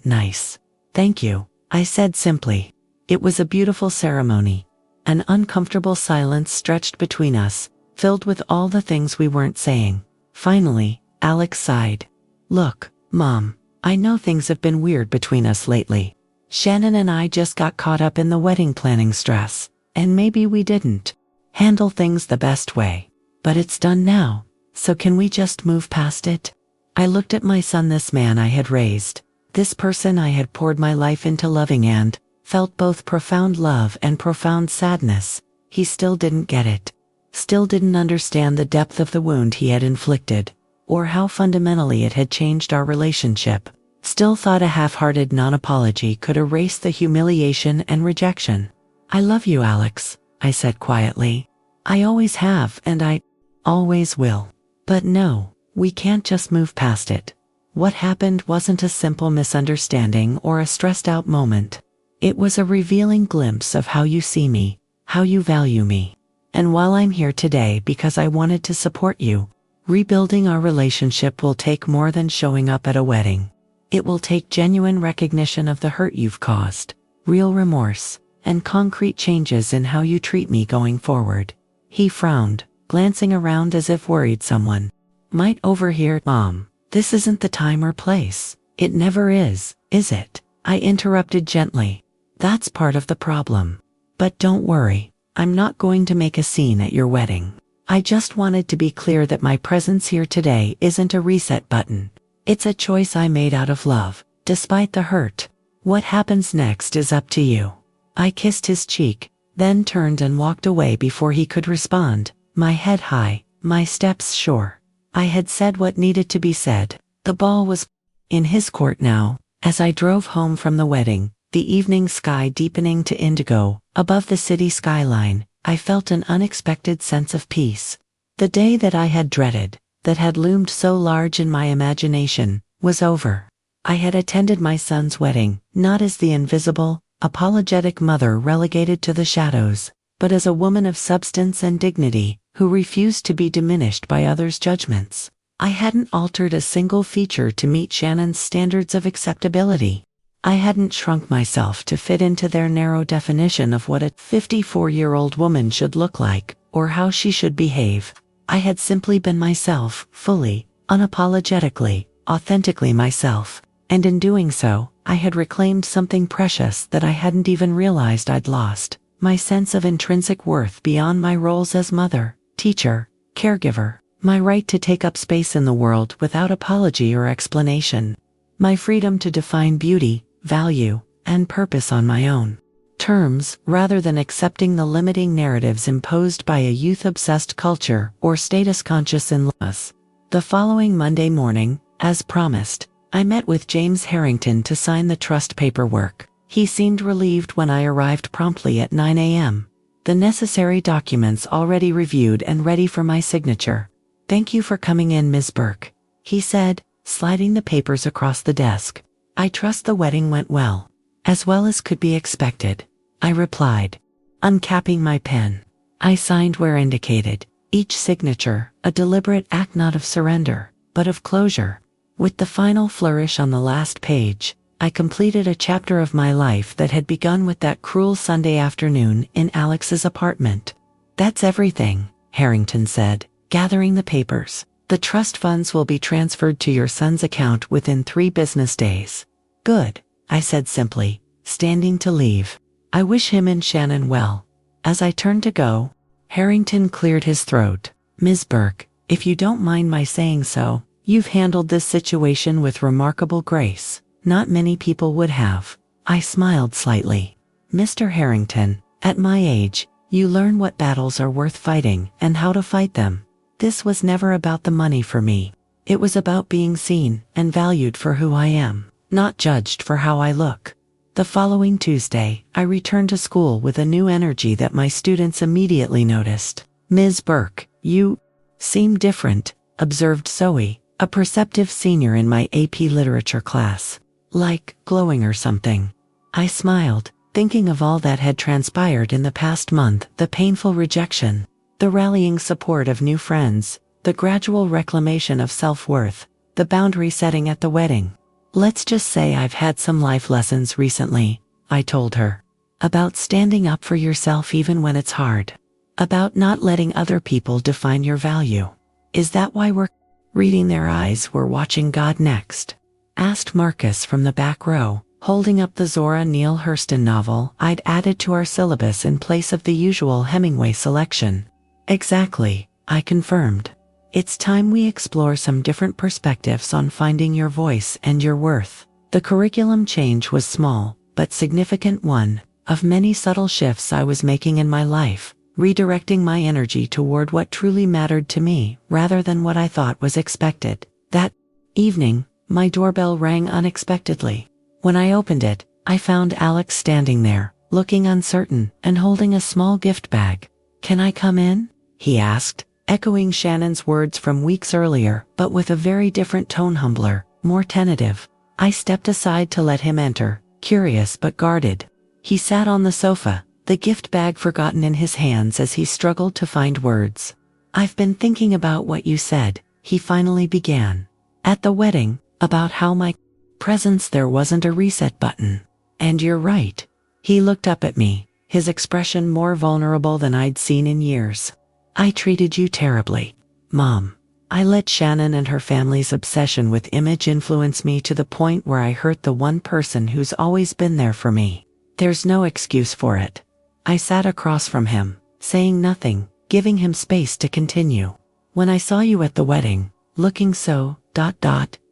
nice. Thank you, I said simply. It was a beautiful ceremony. An uncomfortable silence stretched between us, filled with all the things we weren't saying. Finally, Alex sighed. Look, Mom, I know things have been weird between us lately. Shannon and I just got caught up in the wedding planning stress, and maybe we didn't handle things the best way. But it's done now, so can we just move past it? I looked at my son, this man I had raised, this person I had poured my life into loving, and felt both profound love and profound sadness. He still didn't get it. Still didn't understand the depth of the wound he had inflicted, or how fundamentally it had changed our relationship. Still thought a half-hearted non-apology could erase the humiliation and rejection. I love you, Alex, I said quietly. I always have, and I always will. But no, we can't just move past it. What happened wasn't a simple misunderstanding or a stressed-out moment. It was a revealing glimpse of how you see me, how you value me. And while I'm here today because I wanted to support you, rebuilding our relationship will take more than showing up at a wedding. It will take genuine recognition of the hurt you've caused, real remorse, and concrete changes in how you treat me going forward. He frowned, glancing around as if worried someone might overhear. Mom, this isn't the time or place. It never is it? I interrupted gently. That's part of the problem. But don't worry, I'm not going to make a scene at your wedding. I just wanted to be clear that my presence here today isn't a reset button. It's a choice I made out of love, despite the hurt. What happens next is up to you. I kissed his cheek, then turned and walked away before he could respond, my head high, my steps sure. I had said what needed to be said. The ball was in his court now. As I drove home from the wedding, the evening sky deepening to indigo, above the city skyline, I felt an unexpected sense of peace. The day that I had dreaded, that had loomed so large in my imagination, was over. I had attended my son's wedding, not as the invisible, apologetic mother relegated to the shadows, but as a woman of substance and dignity, who refused to be diminished by others' judgments. I hadn't altered a single feature to meet Shannon's standards of acceptability. I hadn't shrunk myself to fit into their narrow definition of what a 54-year-old woman should look like, or how she should behave. I had simply been myself, fully, unapologetically, authentically myself, and in doing so, I had reclaimed something precious that I hadn't even realized I'd lost, my sense of intrinsic worth beyond my roles as mother, teacher, caregiver, my right to take up space in the world without apology or explanation, my freedom to define beauty, value, and purpose on my own terms, rather than accepting the limiting narratives imposed by a youth-obsessed culture or status-conscious in-laws. The following Monday morning, as promised, I met with James Harrington to sign the trust paperwork. He seemed relieved when I arrived promptly at 9 a.m., the necessary documents already reviewed and ready for my signature. Thank you for coming in, Ms. Burke, he said, sliding the papers across the desk. I trust the wedding went well as could be expected, I replied, uncapping my pen. I signed where indicated, each signature a deliberate act not of surrender, but of closure. With the final flourish on the last page, I completed a chapter of my life that had begun with that cruel Sunday afternoon in Alex's apartment. That's everything, Harrington said, gathering the papers. The trust funds will be transferred to your son's account within 3 business days. Good, I said simply, standing to leave. I wish him and Shannon well. As I turned to go, Harrington cleared his throat. Ms. Burke, if you don't mind my saying so, you've handled this situation with remarkable grace. Not many people would have. I smiled slightly. Mr. Harrington, at my age, you learn what battles are worth fighting and how to fight them. This was never about the money for me. It was about being seen and valued for who I am, not judged for how I look. The following Tuesday, I returned to school with a new energy that my students immediately noticed. Ms. Burke, you seem different, observed Zoe, a perceptive senior in my AP literature class. Like glowing or something. I smiled, thinking of all that had transpired in the past month, the painful rejection, the rallying support of new friends, the gradual reclamation of self-worth, the boundary setting at the wedding. Let's just say I've had some life lessons recently, I told her. About standing up for yourself even when it's hard. About not letting other people define your value. Is that why we're reading? Their eyes were watching God Next, asked Marcus from the back row, holding up the Zora Neale Hurston novel I'd added to our syllabus in place of the usual Hemingway selection. Exactly, I confirmed. It's time we explore some different perspectives on finding your voice and your worth. The curriculum change was small, but significant one, of many subtle shifts I was making in my life, redirecting my energy toward what truly mattered to me rather than what I thought was expected. That evening, my doorbell rang unexpectedly. When I opened it, I found Alex standing there, looking uncertain and holding a small gift bag. "Can I come in?" he asked, echoing Shannon's words from weeks earlier, but with a very different tone, humbler, more tentative. I stepped aside to let him enter, curious but guarded. He sat on the sofa, the gift bag forgotten in his hands as he struggled to find words. "I've been thinking about what you said," he finally began. "At the wedding, about how my presence there wasn't a reset button. And you're right." He looked up at me, his expression more vulnerable than I'd seen in years. "I treated you terribly, Mom. I let Shannon and her family's obsession with image influence me to the point where I hurt the one person who's always been there for me. There's no excuse for it." I sat across from him, saying nothing, giving him space to continue. "When I saw you at the wedding, looking so,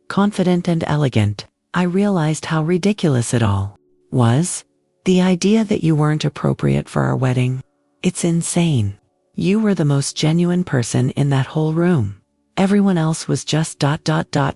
confident and elegant, I realized how ridiculous it all was. The idea that you weren't appropriate for our wedding. It's insane. You were the most genuine person in that whole room. Everyone else was just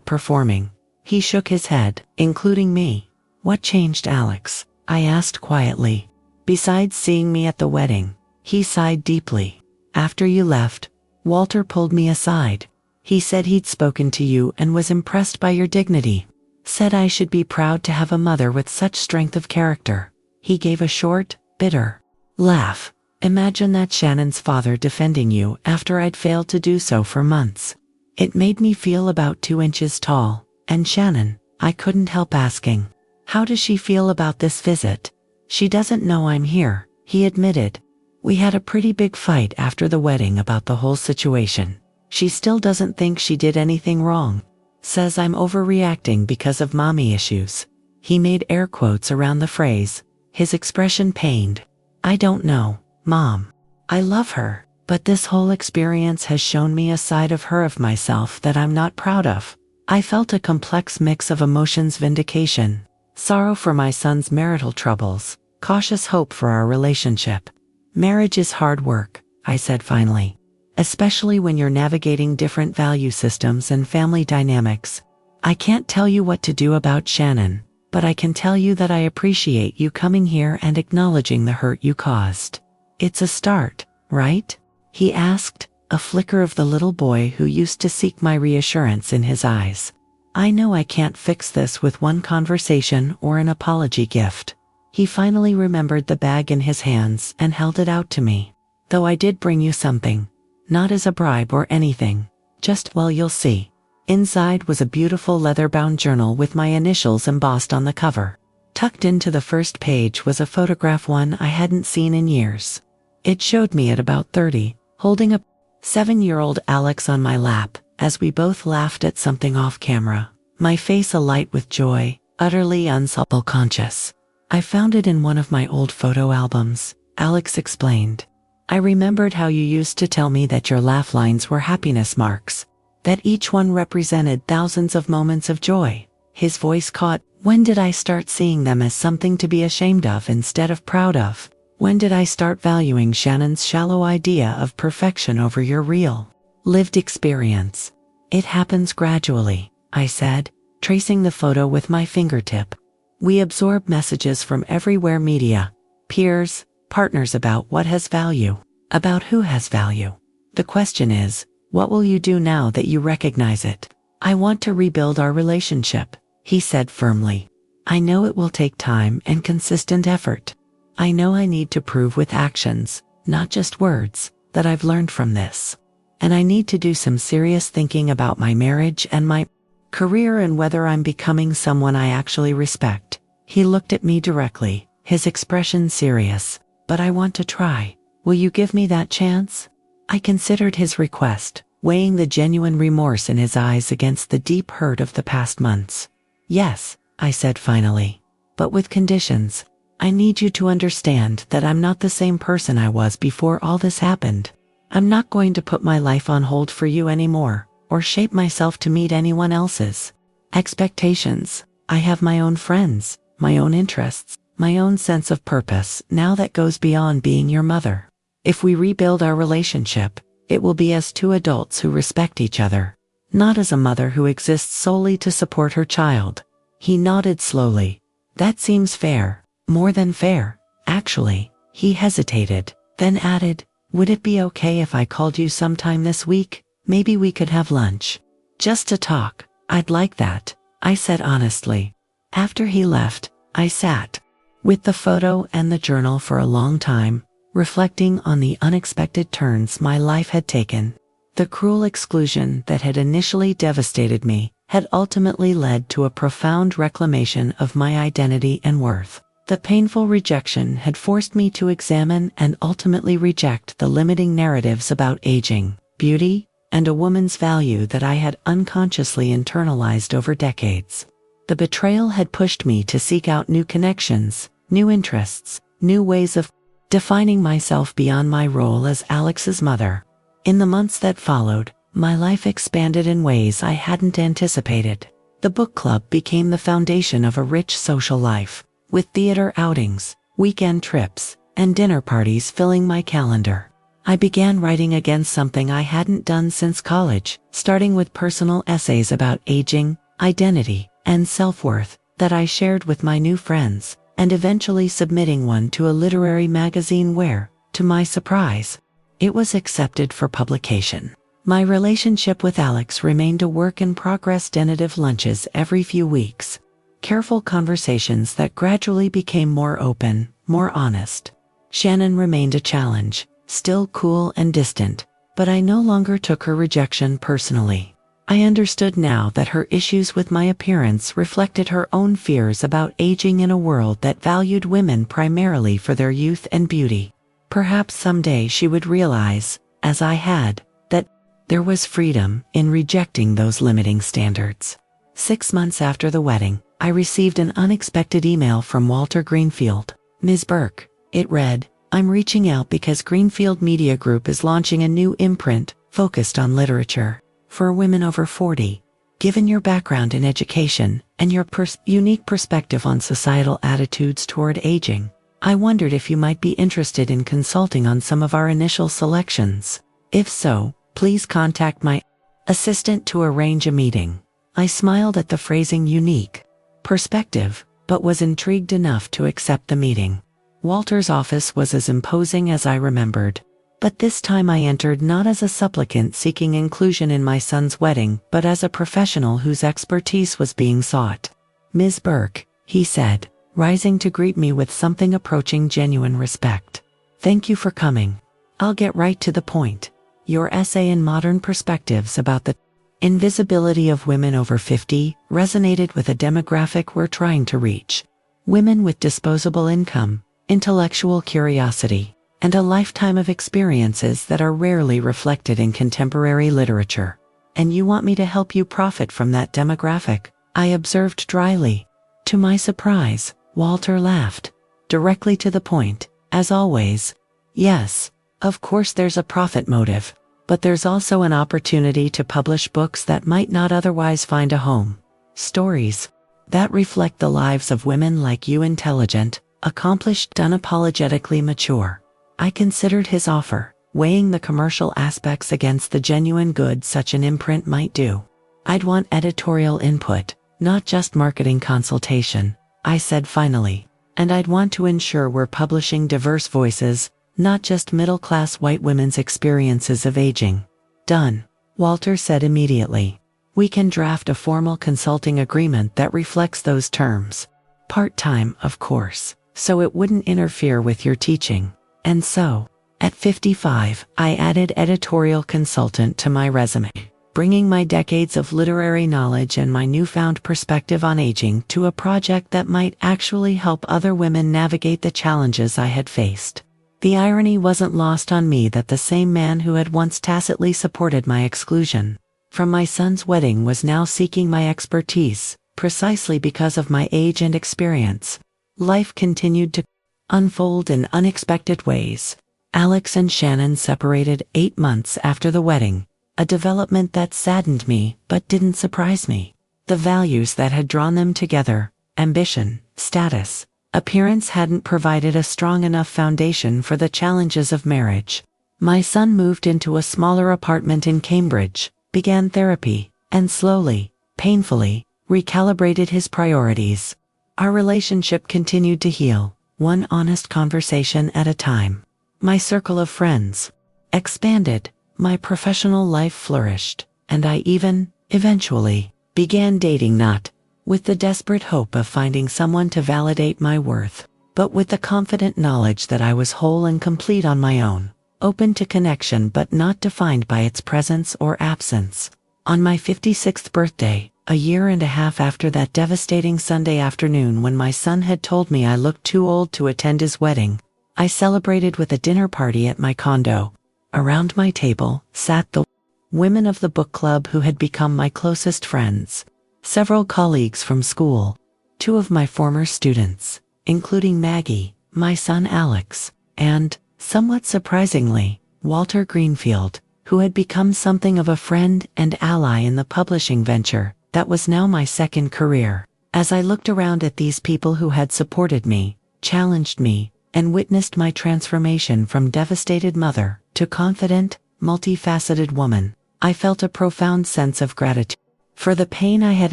performing." He shook his head, including me. "What changed, Alex?" I asked quietly. "Besides seeing me at the wedding," he sighed deeply. "After you left, Walter pulled me aside. He said he'd spoken to you and was impressed by your dignity. Said I should be proud to have a mother with such strength of character." He gave a short, bitter laugh. "Imagine that, Shannon's father defending you after I'd failed to do so for months. It made me feel about 2 inches tall. And Shannon," I couldn't help asking, "how does she feel about this visit?" "She doesn't know I'm here," he admitted. "We had a pretty big fight after the wedding about the whole situation. She still doesn't think she did anything wrong. Says I'm overreacting because of mommy issues." He made air quotes around the phrase, his expression pained. "I don't know, Mom. I love her, but this whole experience has shown me a side of myself that I'm not proud of." I felt a complex mix of emotions: vindication, sorrow for my son's marital troubles, cautious hope for our relationship. "Marriage is hard work," I said finally. "Especially when you're navigating different value systems and family dynamics. I can't tell you what to do about Shannon, but I can tell you that I appreciate you coming here and acknowledging the hurt you caused. It's a start, right?" he asked, a flicker of the little boy who used to seek my reassurance in his eyes. "I know I can't fix this with one conversation or an apology gift." He finally remembered the bag in his hands and held it out to me. "Though I did bring you something. Not as a bribe or anything. Just, well, you'll see." Inside was a beautiful leather-bound journal with my initials embossed on the cover. Tucked into the first page was a photograph, one I hadn't seen in years. It showed me at about 30, holding a 7-year-old Alex on my lap, as we both laughed at something off camera, my face alight with joy, utterly unself-conscious. I found it in one of my old photo albums, Alex explained. I remembered how you used to tell me that your laugh lines were happiness marks, that each one represented thousands of moments of joy. His voice caught. When did I start seeing them as something to be ashamed of instead of proud of? When did I start valuing Shannon's shallow idea of perfection over your real, lived experience? It happens gradually, I said, tracing the photo with my fingertip. We absorb messages from everywhere: media, peers, partners, about what has value, about who has value. The question is, what will you do now that you recognize it? I want to rebuild our relationship, he said firmly. I know it will take time and consistent effort. I know I need to prove with actions, not just words, that I've learned from this. And I need to do some serious thinking about my marriage and my career and whether I'm becoming someone I actually respect. He looked at me directly, his expression serious. But I want to try. Will you give me that chance? I considered his request, weighing the genuine remorse in his eyes against the deep hurt of the past months. Yes, I said finally. But with conditions. I need you to understand that I'm not the same person I was before all this happened. I'm not going to put my life on hold for you anymore, or shape myself to meet anyone else's expectations. I have my own friends, my own interests, my own sense of purpose now that goes beyond being your mother. If we rebuild our relationship, it will be as two adults who respect each other, not as a mother who exists solely to support her child. He nodded slowly. That seems fair. More than fair, actually. He hesitated, then added, would it be okay if I called you sometime this week? Maybe we could have lunch. Just to talk. I'd like that, I said honestly. After he left, I sat with the photo and the journal for a long time, reflecting on the unexpected turns my life had taken. The cruel exclusion that had initially devastated me had ultimately led to a profound reclamation of my identity and worth. The painful rejection had forced me to examine and ultimately reject the limiting narratives about aging, beauty, and a woman's value that I had unconsciously internalized over decades. The betrayal had pushed me to seek out new connections, new interests, new ways of defining myself beyond my role as Alex's mother. In the months that followed, my life expanded in ways I hadn't anticipated. The book club became the foundation of a rich social life, with theater outings, weekend trips, and dinner parties filling my calendar. I began writing again, something I hadn't done since college, starting with personal essays about aging, identity, and self-worth that I shared with my new friends, and eventually submitting one to a literary magazine where, to my surprise, it was accepted for publication. My relationship with Alex remained a work in progress. Tentative lunches every few weeks. Careful conversations that gradually became more open, more honest. Shannon remained a challenge, still cool and distant, but I no longer took her rejection personally. I understood now that her issues with my appearance reflected her own fears about aging in a world that valued women primarily for their youth and beauty. Perhaps someday she would realize, as I had, that there was freedom in rejecting those limiting standards. 6 months after the wedding, I received an unexpected email from Walter Greenfield. Ms. Burke, it read, I'm reaching out because Greenfield Media Group is launching a new imprint focused on literature for women over 40. Given your background in education and your unique perspective on societal attitudes toward aging, I wondered if you might be interested in consulting on some of our initial selections. If so, please contact my assistant to arrange a meeting. I smiled at the phrasing unique perspective, but was intrigued enough to accept the meeting. Walter's office was as imposing as I remembered, but this time I entered not as a supplicant seeking inclusion in my son's wedding, but as a professional whose expertise was being sought. Ms. Burke, he said, rising to greet me with something approaching genuine respect. Thank you for coming. I'll get right to the point. Your essay in Modern Perspectives about the invisibility of women over 50 resonated with a demographic we're trying to reach. Women with disposable income, intellectual curiosity, and a lifetime of experiences that are rarely reflected in contemporary literature. And you want me to help you profit from that demographic? I observed dryly. To my surprise, Walter laughed. Directly to the point, as always. Yes, of course there's a profit motive, but there's also an opportunity to publish books that might not otherwise find a home. Stories that reflect the lives of women like you, intelligent, accomplished, unapologetically mature. I considered his offer, weighing the commercial aspects against the genuine good such an imprint might do. I'd want editorial input, not just marketing consultation, I said finally. And I'd want to ensure we're publishing diverse voices, not just middle-class white women's experiences of aging. Done, Walter said immediately. We can draft a formal consulting agreement that reflects those terms. Part-time, of course, so it wouldn't interfere with your teaching. And so, at 55, I added editorial consultant to my resume, bringing my decades of literary knowledge and my newfound perspective on aging to a project that might actually help other women navigate the challenges I had faced. The irony wasn't lost on me that the same man who had once tacitly supported my exclusion from my son's wedding was now seeking my expertise, precisely because of my age and experience. Life continued to unfold in unexpected ways. Alex and Shannon separated 8 months after the wedding. A development that saddened me but didn't surprise me. The values that had drawn them together, ambition, status, appearance, hadn't provided a strong enough foundation for the challenges of marriage. My son moved into a smaller apartment in Cambridge, began therapy, and slowly, painfully, recalibrated his priorities. Our relationship continued to heal, one honest conversation at a time. My circle of friends expanded. My professional life flourished, and I even, eventually, began dating, not with the desperate hope of finding someone to validate my worth, but with the confident knowledge that I was whole and complete on my own, open to connection but not defined by its presence or absence. On my 56th birthday, a year and a half after that devastating Sunday afternoon when my son had told me I looked too old to attend his wedding, I celebrated with a dinner party at my condo. Around my table sat the women of the book club who had become my closest friends, several colleagues from school, 2 of my former students, including Maggie, my son Alex, and, somewhat surprisingly, Walter Greenfield, who had become something of a friend and ally in the publishing venture that was now my second career. As I looked around at these people who had supported me, challenged me, and witnessed my transformation from devastated mother to confident, multifaceted woman, I felt a profound sense of gratitude for the pain I had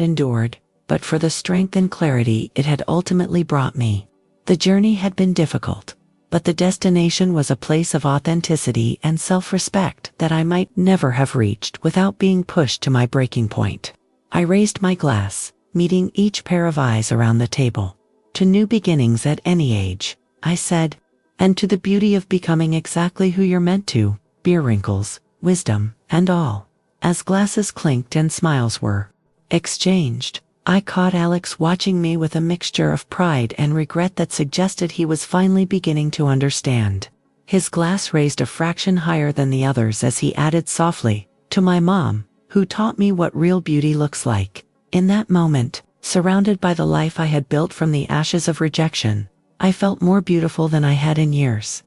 endured, but for the strength and clarity it had ultimately brought me. The journey had been difficult, but the destination was a place of authenticity and self-respect that I might never have reached without being pushed to my breaking point. I raised my glass, meeting each pair of eyes around the table. To new beginnings at any age, I said, and to the beauty of becoming exactly who you're meant to, beer wrinkles, wisdom, and all. As glasses clinked and smiles were exchanged, I caught Alex watching me with a mixture of pride and regret that suggested he was finally beginning to understand. His glass raised a fraction higher than the others as he added softly, to my mom, who taught me what real beauty looks like. In that moment, surrounded by the life I had built from the ashes of rejection, I felt more beautiful than I had in years.